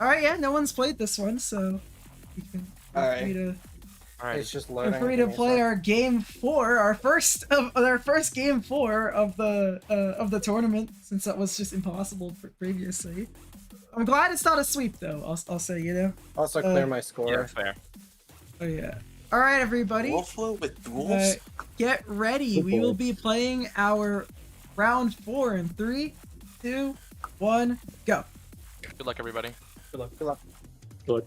All right, yeah, no one's played this one, so you can feel All right. free to All right. It's just feel loading. free Give to me a play sec. our game 4, our first game 4 of the tournament, since that was just impossible previously. I'm glad it's not a sweep though. I'll say, you know. Also clear my score. Yeah, fair. Oh yeah. All right, everybody. Wolflow with Uh, duels? get ready. We will be playing our round 4 in 3, 2, 1, go. Good luck, everybody. Good luck. Good luck. Look,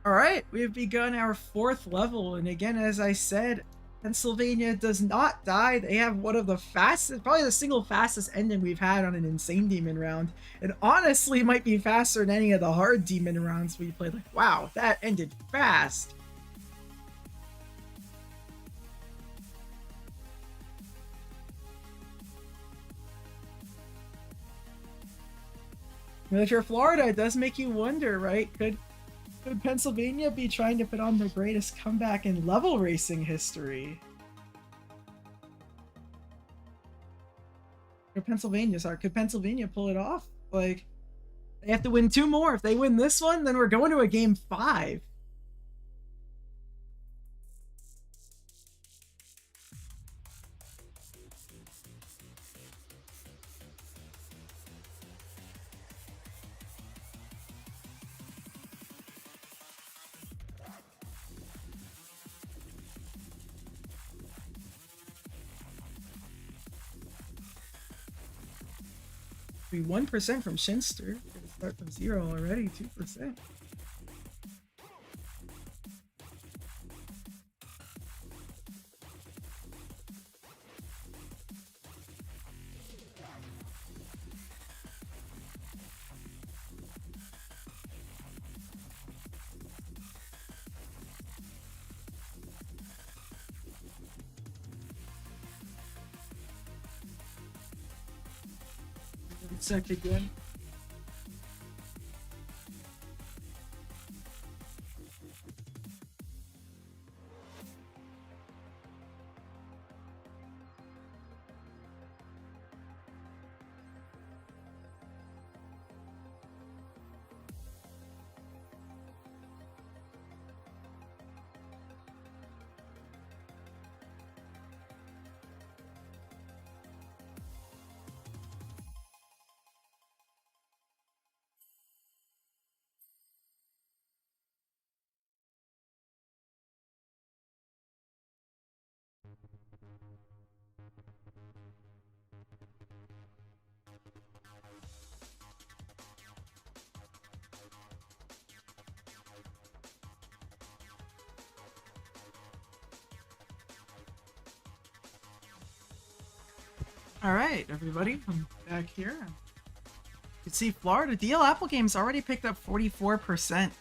All right, we have begun our 4th level, and again, as I said, Pennsylvania does not die. They have one of the fastest, probably the single fastest ending we've had on an Insane Demon round, and honestly might be faster than any of the hard Demon rounds we played. Like, wow, that ended fast. Well, if you're Florida, it does make you wonder, right? Could Pennsylvania be trying to put on their greatest comeback in level racing history? Could Pennsylvania pull it off? Like, they have to win 2 more. If they win this one, then we're going to a game 5. be 1% from Shinster. Gonna start from 0 already, 2%. Sec again. All right, everybody, I'm back here. You can see Florida DL Apple Games already picked up 44%.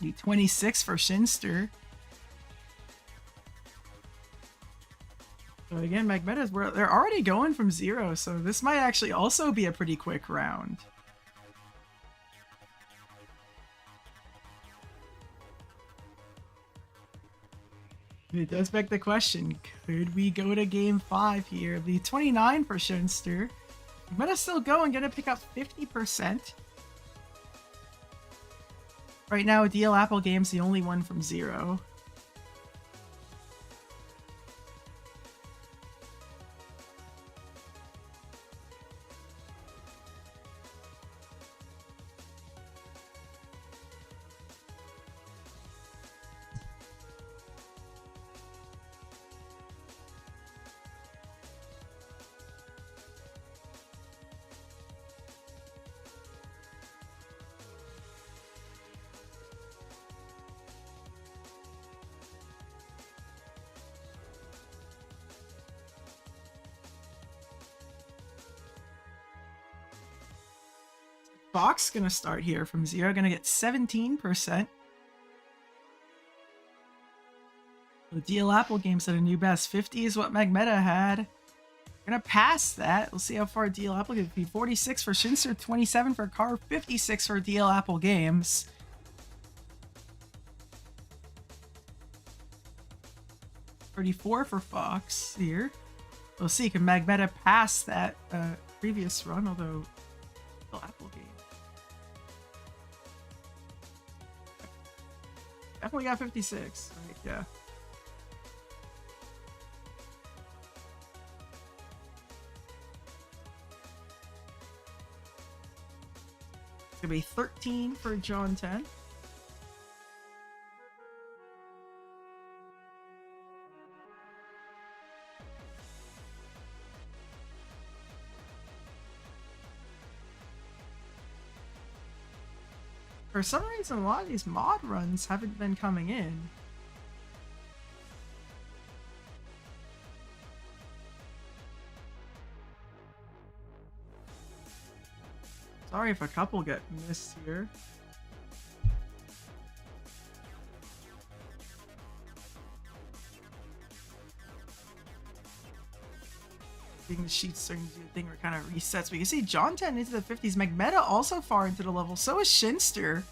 The 26 for Shinster. So again, Magmeta's they're already going from 0, so this might actually also be a pretty quick round. It does beg the question, could we go to game 5 here? The 29 for Shinster. Magmeta's still going, gonna pick up 50%. Right now, DL Apple Game's the only one from 0. Fox gonna start here from 0, gonna get 17%. The DL Apple Game set a new best. 50 is what Magmeta had. Gonna pass that. We'll see how far DL Apple can be. 46 for Shinster, 27 for Car, 56 for DL Apple Games. $34 for Fox here. We'll see, can Magmeta pass that previous run, although DL Apple Game. Definitely got 56. Right, yeah. It's gonna be 13 for John 10. For some reason, a lot of these mod runs haven't been coming in. Sorry if a couple get missed here. I think the sheet's starting to do a thing where it kind of resets. We can see John 10 into the 50s. Magmeta also far into the level. So is Shinster.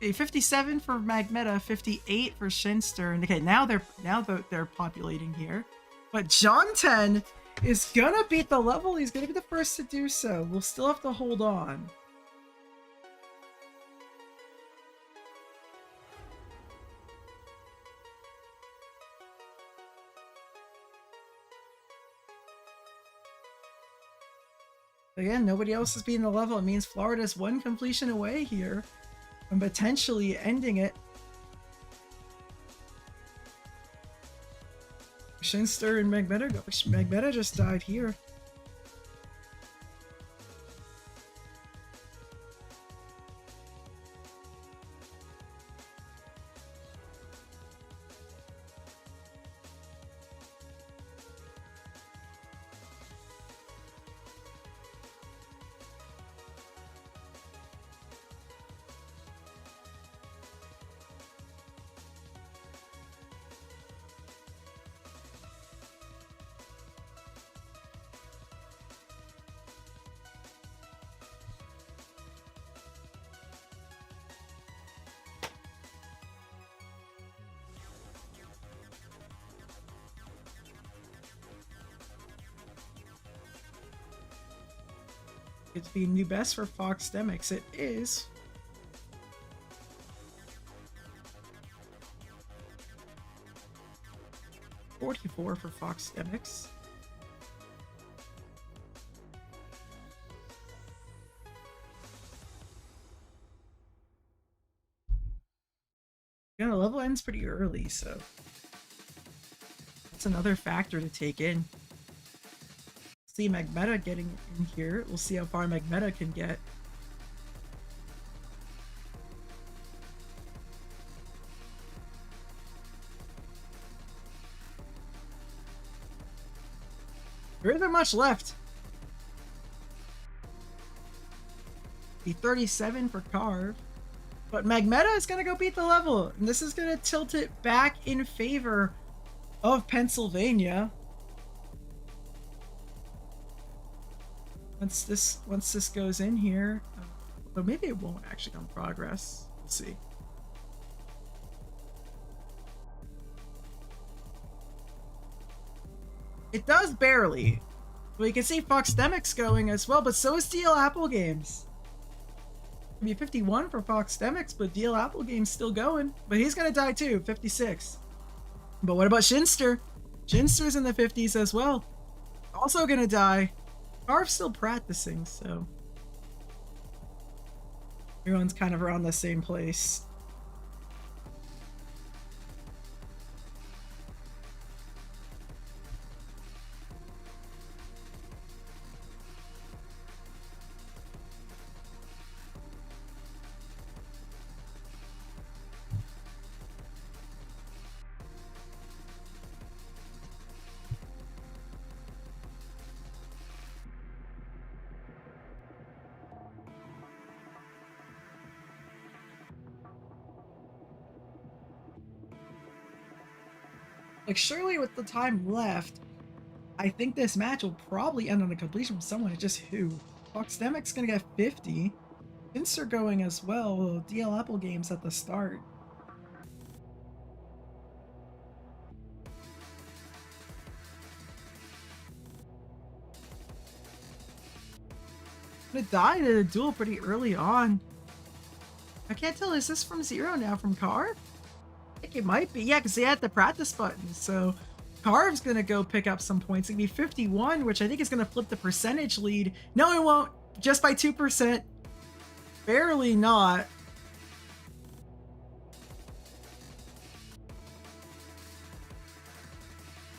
A 57 for Magmeta, 58 for Shinster. And okay, now they're populating here. But John 10 is gonna beat the level. He's gonna be the first to do so. We'll still have to hold on. Again, nobody else is beating the level. It means Florida's one completion away here from potentially ending it Shinster and Magmeta go. Magmeta just died here. It's the new best for Fox Demix. It is. $44 for Fox Demix. Yeah, the level ends pretty early, so that's another factor to take in. See Magmeta getting in here. We'll see how far Magmeta can get. There isn't much left. The 37 for Carve. But Magmeta is going to go beat the level. And this is going to tilt it back in favor of Pennsylvania. Once this goes in here, but maybe it won't actually on progress. We'll see. It does barely. Well, you can see Fox Demix going as well, but so is DL Apple Games. It'll be 51 for Fox Demix, but DL Apple Games still going. But he's gonna die too, 56. But what about Shinster? Shinster's in the 50s as well. Also gonna die. Carve's still practicing, so everyone's kind of around the same place. Like, surely with the time left, I think this match will probably end on a completion from someone. It's just who. Fox Demic's gonna get 50. Pincer going as well. DL Apple Games at the start. It died in a duel pretty early on. I can't tell, is this from Zero now from Carve? I think it might be, yeah, because they had the practice button, so Carve's gonna go pick up some points. It's gonna be 51, which I think is gonna flip the percentage lead. No, it won't, just by 2%. Barely not.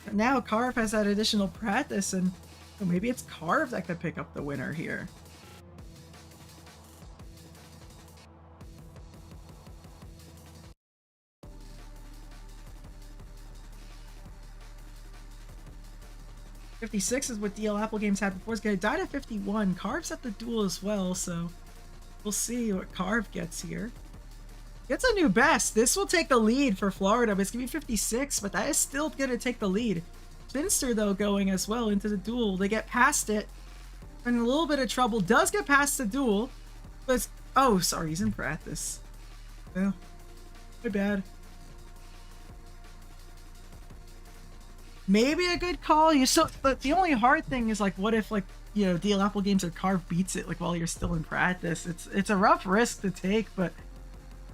But now Carve has that additional practice, and maybe it's Carve that could pick up the winner here. $56 is what DL Apple Games had before. It's gonna die at 51. Carve's at the duel as well, so we'll see what Carve gets here. Gets a new best. This will take the lead for Florida, but it's gonna be 56, but that is still gonna take the lead. Finster, though, going as well into the duel. They get past it. In a little bit of trouble. Does get past the duel, but it's... Oh, sorry, he's in practice. Well, my bad. Maybe a good call. You still, but the only hard thing is, like, what if, like, you know, DL Apple Games or Carve beats it, like, while you're still in practice? It's a rough risk to take, but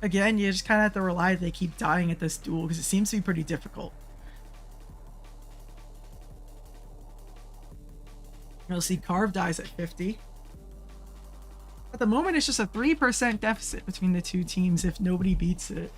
again, you just kind of have to rely that they keep dying at this duel because it seems to be pretty difficult. You'll see Carve dies at 50. At the moment, it's just a 3% deficit between the two teams if nobody beats it.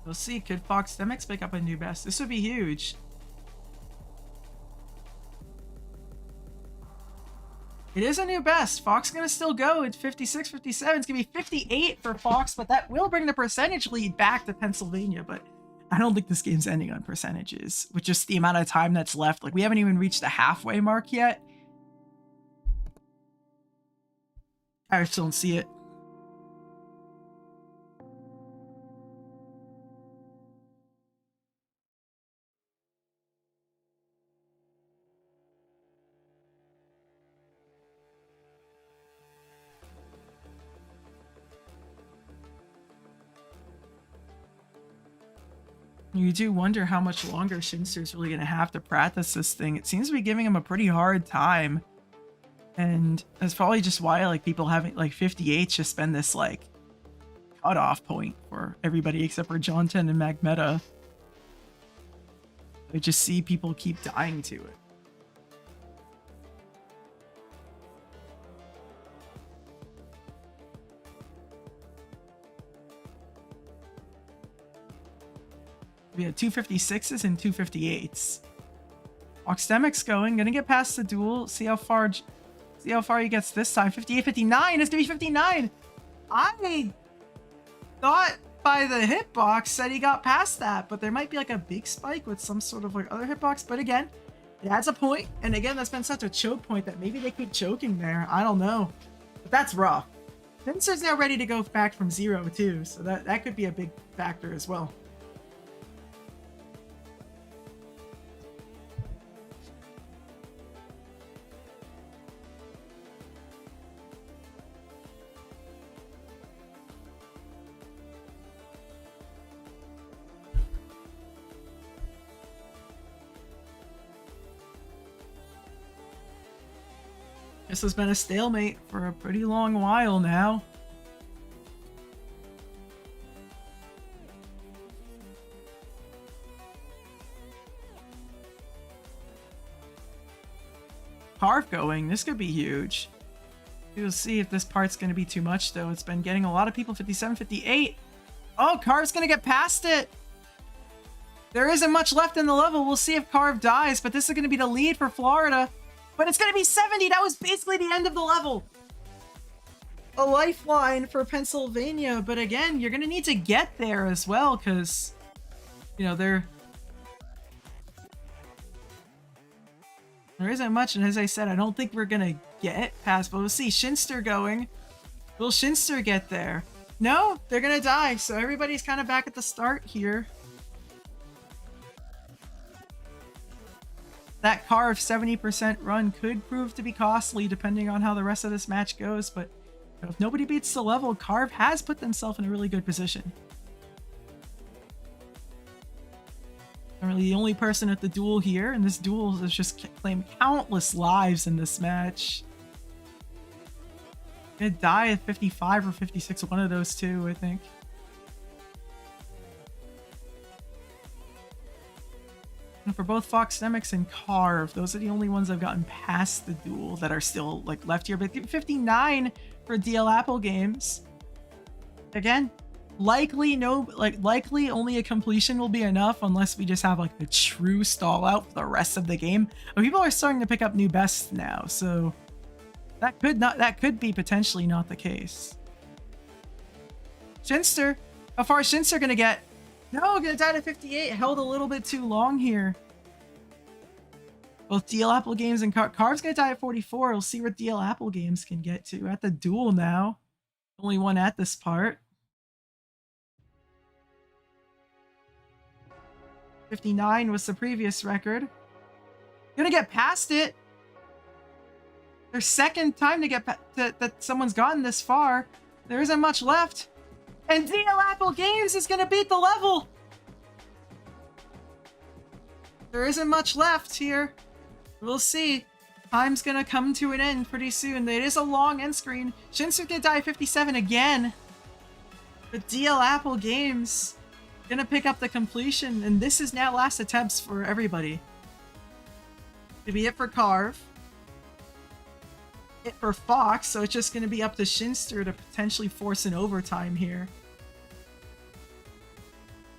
We'll see. Could Fox Demix pick up a new best? This would be huge. It is a new best. Fox is going to still go. It's 56, 57. It's going to be 58 for Fox, but that will bring the percentage lead back to Pennsylvania. But I don't think this game's ending on percentages with just the amount of time that's left. Like, we haven't even reached the halfway mark yet. I just don't see it. You do wonder how much longer Shinster's really going to have to practice this thing. It seems to be giving him a pretty hard time. And that's probably just why, like, people having, like, 58's just been this, like, cutoff point for everybody except for Jonten and Magmeta. I just see people keep dying to it. We had 256s and 258s. Oxdemic's going, gonna get past the duel. See how far he gets this time. 58, 59. It's gonna be 59. I thought by the hitbox said he got past that, but there might be like a big spike with some sort of like other hitbox. But again, it adds a point. And again, that's been such a choke point that maybe they keep choking there. I don't know, but that's rough. Pincer's now ready to go back from 0 too, so that could be a big factor as well. This has been a stalemate for a pretty long while now. Carve going. This could be huge. We'll see if this part's going to be too much, though. It's been getting a lot of people 57, 58. Oh, Carve's going to get past it. There isn't much left in the level. We'll see if Carve dies, but this is going to be the lead for Florida. But it's going to be 70. That was basically the end of the level. A lifeline for Pennsylvania. But again, you're going to need to get there as well because, you know, there isn't much. And as I said, I don't think we're going to get past. But we'll see. Shinster going. Will Shinster get there? No, they're going to die. So everybody's kind of back at the start here. That Carve 70% run could prove to be costly depending on how the rest of this match goes, but you know, if nobody beats the level, Carve has put themselves in a really good position. I'm really the only person at the duel here, and this duel has just claimed countless lives in this match. Gonna die at 55 or 56, one of those two, I think. And for both Fox Demix and Carve, those are the only ones I've gotten past the duel that are still like left here. But 59 for DL Apple Games. Again, likely only a completion will be enough unless we just have like the true stall out for the rest of the game. But people are starting to pick up new bests now, so that could be potentially not the case. Shinster, how far is Shinster gonna get? No, gonna die to 58. Held a little bit too long here. Both DL Apple Games and Carve's gonna die at 44. We'll see what DL Apple Games can get to at the duel now. Only one at this part. 59 was the previous record. Gonna get past it. Their second time to get that someone's gotten this far. There isn't much left. And DL Apple Games is going to beat the level. There isn't much left here. We'll see. Time's going to come to an end pretty soon. It is a long end screen. Shinsuke going to die at 57 again. But DL Apple Games going to pick up the completion. And this is now last attempts for everybody. To be it for Carve. It for Fox, so it's just going to be up to Shinster to potentially force an overtime here.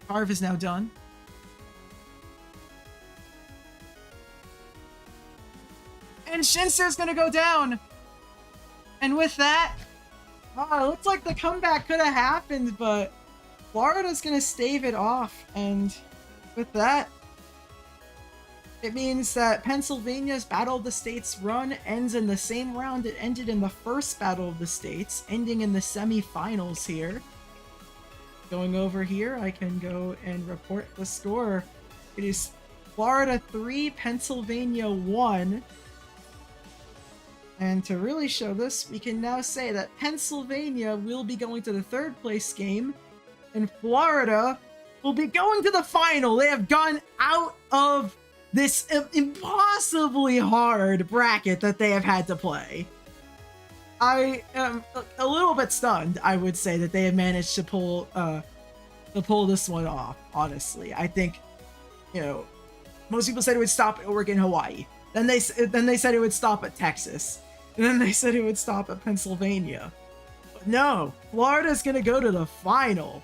Carve is now done. And Shinser's gonna go down. And with that, it looks like the comeback could have happened, but Florida's gonna stave it off. And with that, it means that Pennsylvania's Battle of the States run ends in the same round it ended in the first Battle of the States, ending in the semifinals here. Going over here, I can go and report the score. It is Florida 3, Pennsylvania 1. And to really show this, we can now say that Pennsylvania will be going to the third place game, and Florida will be going to the final. They have gone out of this impossibly hard bracket that they have had to play. I am a little bit stunned, I would say, that they have managed to pull this one off, honestly. I think, most people said it would stop at Oregon, Hawaii. Then they said it would stop at Texas. And then they said it would stop at Pennsylvania. But no, Florida's gonna go to the final.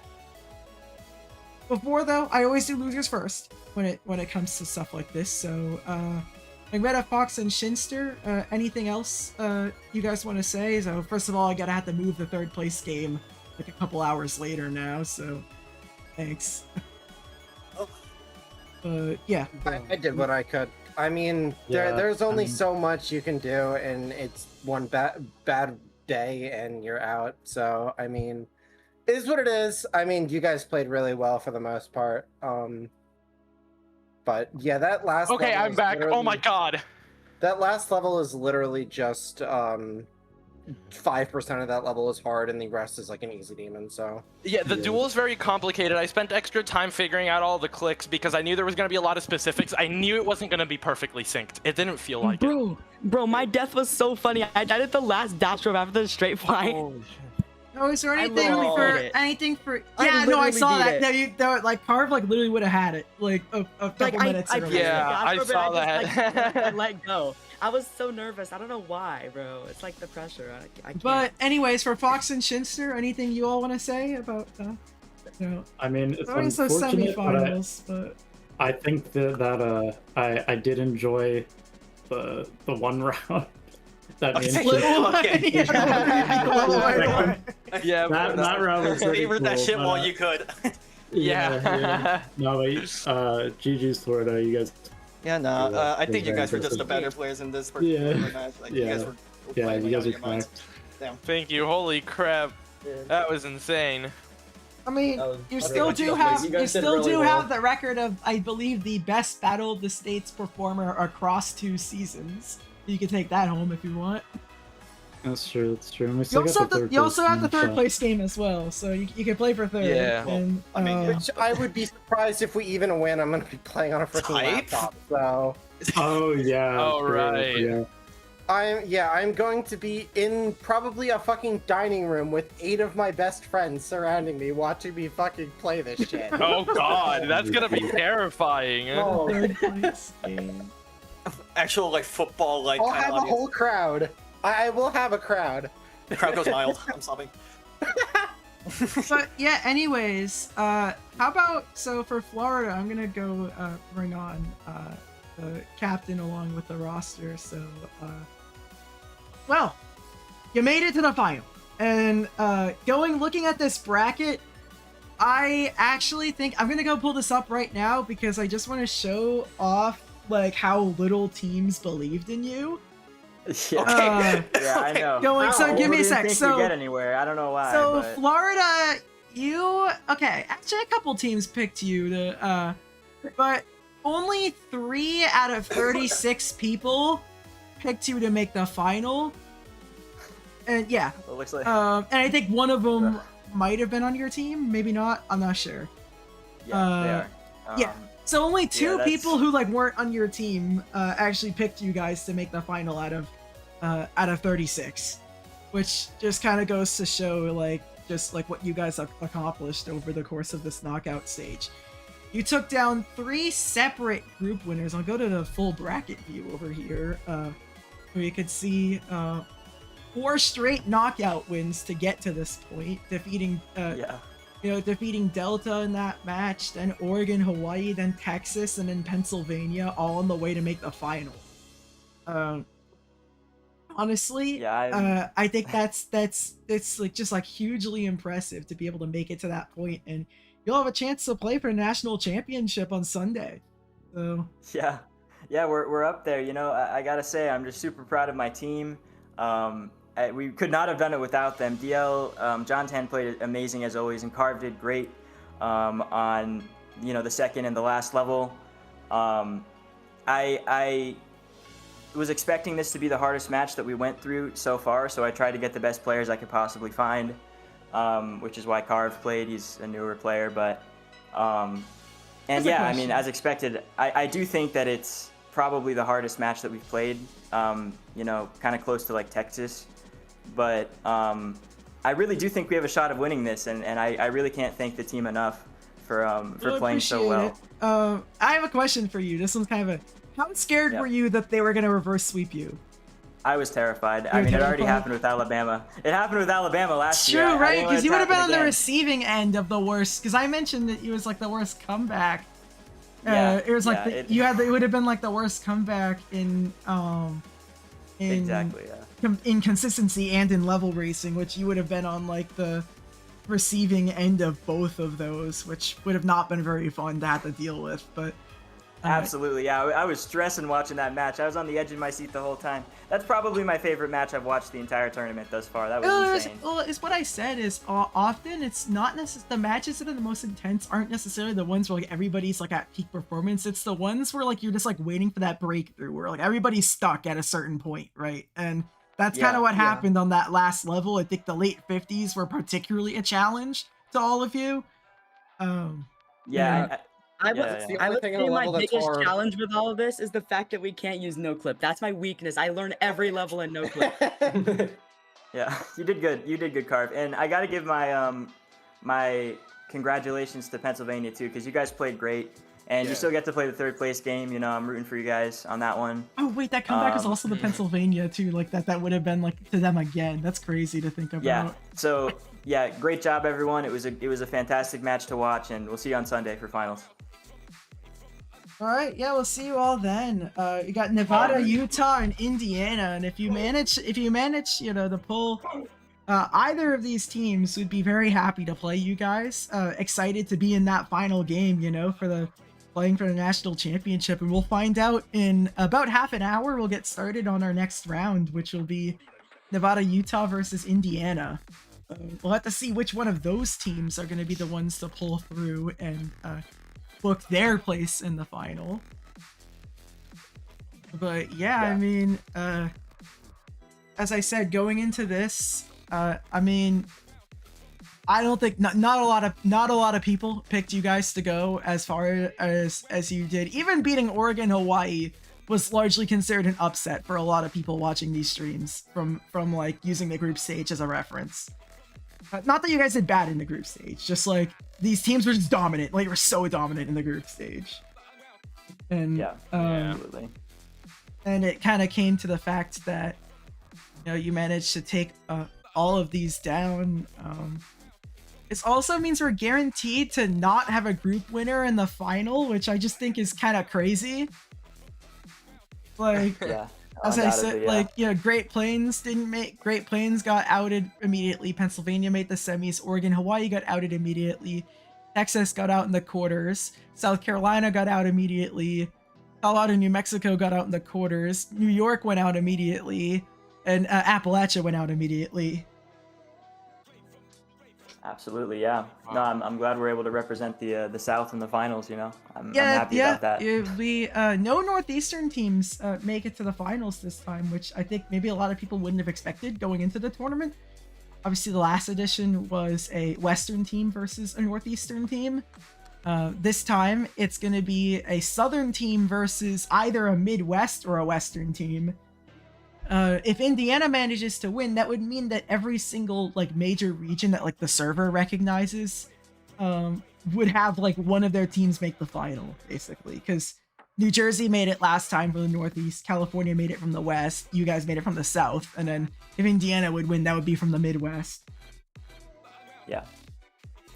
Before though, I always do losers first when it comes to stuff like this. So Magmeta, Fox, and Shinster, anything else you guys want to say? So first of all, I gotta have to move the third place game like a couple hours later now, so thanks. Yeah. I did what I could. I mean, there's only so much you can do, and it's one bad day and you're out. So, I mean, it is what it is. I mean, you guys played really well for the most part. But yeah, that last Okay, level I'm is back. Oh literally- my god. That last level is literally just 5% of that level is hard, and the rest is like an easy demon. So Yeah, the duel is very complicated. I spent extra time figuring out all the clicks because I knew there was going to be a lot of specifics. I knew it wasn't going to be perfectly synced. It didn't feel like it. Bro, my death was so funny. I died at the last dash drop after the straight fly. Holy shit. Oh, is there anything literally for beat it. anything for? I Yeah, no, I literally saw beat that. it. No, like Carve literally would have had it like a couple minutes earlier. Yeah, I saw that. I let go. I was so nervous. I don't know why, bro. It's like the pressure. I can't. But anyways, for Fox and Shinster, anything you all want to say about? I mean, it's always those unfortunate, semifinals, but I think that I did enjoy the one round. That means Yeah, that round was really Favorite that cool, shit but, while you could. Yeah. No, but GG's Florida, you guys. Yeah, no, Yeah, I think you guys were just the impressive. better players in this particular match. Like, you guys were playing you guys out are of your minds. correct. Damn. Thank you. Holy crap. That was insane. I mean, That was- you I still really do like have you guys did still really do well. have the record of, I believe, the best Battle of the States performer across 2 seasons. You can take that home if you want. That's true. That's true. And we You still also got have the the, you also have the third third place game as well, so you can play for third. Yeah. And, I mean, which I would be surprised if we even win. I'm gonna be playing on a freaking Type? laptop. So Oh yeah. Oh, true, right. Yeah. I'm going to be in probably a fucking dining room with 8 of my best friends surrounding me, watching me fucking play this shit. Oh god, that's gonna be terrifying. Oh, third place game. Actual like football like I'll kind have of a whole crowd. I will have a crowd. The crowd goes mild. I'm sobbing. But yeah, anyways, how about, so for Florida, I'm gonna go bring on the captain along with the roster. So, well, you made it to the final, and looking at this bracket, I actually think I'm gonna go pull this up right now because I just want to show off like how little teams believed in you. Okay. Yeah, I know. So give me a sec. Didn't think So you get anywhere. I don't know why. So but... Florida, actually a couple teams picked you to, but only 3 out of 36 people picked you to make the final. And yeah, It looks like. and I think one of them might have been on your team, maybe not. I'm not sure. Yeah, they are. Yeah. So only 2 that's- people who like weren't on your team actually picked you guys to make the final out of 36, which just kind of goes to show like just like what you guys have accomplished over the course of this knockout stage. You took down 3 separate group winners. I'll go to the full bracket view over here, where you could see 4 straight knockout wins to get to this point, defeating Yeah. defeating Delta in that match, then Oregon, Hawaii, then Texas, and then Pennsylvania, all on the way to make the final. Honestly, Yeah, I think that's like just like hugely impressive to be able to make it to that point, and you'll have a chance to play for a national championship on Sunday. So yeah, we're up there. You know, I gotta say, I'm just super proud of my team. We could not have done it without them. DL, John Tan played amazing as always, and Carve did great on the second and the last level. I was expecting this to be the hardest match that we went through so far, so I tried to get the best players I could possibly find, which is why Carve played. He's a newer player, but and yeah, I mean, as expected, I do think that it's probably the hardest match that we've played. Kind of close to like Texas. But I really do think we have a shot of winning this, and I really can't thank the team enough for playing so well. I have a question for you. This one's kind of how scared were you that they were going to reverse sweep you? I was terrified. I mean, it already happened with Alabama. It happened with Alabama last year. True, right? Because you would have been on the receiving end of the worst. Because I mentioned that it was like the worst comeback. It was like it would have been like the worst comeback in exactly, yeah. In consistency and in level racing, which you would have been on like the receiving end of both of those, which would have not been very fun to have to deal with. But absolutely, yeah. I was stressing watching that match. I was on the edge of my seat the whole time. That's probably my favorite match I've watched the entire tournament thus far. That was insane. Well, it's what I said is often it's not necessarily the matches that are the most intense aren't necessarily the ones where like everybody's like at peak performance. It's the ones where like you're just like waiting for that breakthrough where like everybody's stuck at a certain point, right? And that's kind of what happened on that last level. I think the late 50s were particularly a challenge to all of you. I would say my biggest challenge with all of this is the fact that we can't use no clip. That's my weakness. I learn every level in no clip. Yeah, you did good. You did good, Carve. And I got to give my my congratulations to Pennsylvania too, because you guys played great, and you still get to play the third place game. You know, I'm rooting for you guys on that one. Oh wait, that comeback was also the Pennsylvania too. Like that would have been like to them again. That's crazy to think about. Yeah. So yeah, great job everyone. It was a fantastic match to watch, and we'll see you on Sunday for finals. All right, yeah, we'll see you all then. You got Nevada, Utah, and Indiana, and if you manage, to pull either of these teams, we'd be very happy to play you guys. Excited to be in that final game, for playing for the national championship, and we'll find out in about half an hour. We'll get started on our next round, which will be Nevada, Utah versus Indiana. We'll have to see which one of those teams are going to be the ones to pull through and book their place in the final. But I mean, as I said, going into this, I mean, I don't think not a lot of people picked you guys to go as far as you did. Even beating Oregon, Hawaii was largely considered an upset for a lot of people watching these streams from like using the group stage as a reference. Not that you guys did bad in the group stage, just like these teams were just dominant. Like, we're so dominant in the group stage. And absolutely. And it kind of came to the fact that you managed to take all of these down. It also means we're guaranteed to not have a group winner in the final, which I just think is kind of crazy. Like, as I said, Great Plains Great Plains got outed immediately. Pennsylvania made the semis. Oregon, Hawaii got outed immediately. Texas got out in the quarters. South Carolina got out immediately. Colorado, New Mexico got out in the quarters. New York went out immediately. And Appalachia went out immediately. Absolutely, yeah. No, I'm glad we're able to represent the South in the finals. I'm happy about that. We no Northeastern teams make it to the finals this time, which I think maybe a lot of people wouldn't have expected going into the tournament. Obviously, the last edition was a Western team versus a Northeastern team. This time, it's going to be a Southern team versus either a Midwest or a Western team. If Indiana manages to win, that would mean that every single major region that the server recognizes would have one of their teams make the final, basically. Because New Jersey made it last time from the Northeast, California made it from the West, you guys made it from the South, and then if Indiana would win, that would be from the Midwest. Yeah.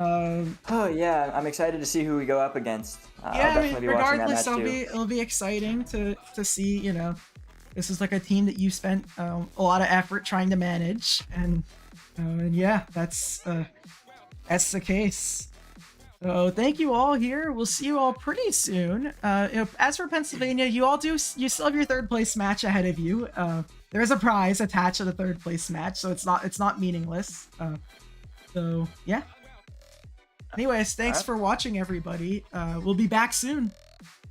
Oh yeah, I'm excited to see who we go up against. I'll Yeah, I mean, definitely be watching that regardless, match too. it'll be exciting to see. This is like a team that you spent a lot of effort trying to manage, and yeah, that's the case. So thank you all here. We'll see you all pretty soon. As for Pennsylvania, you still have your third place match ahead of you. There is a prize attached to the third place match, so it's not meaningless. So yeah. Anyways, thanks for watching, everybody. We'll be back soon.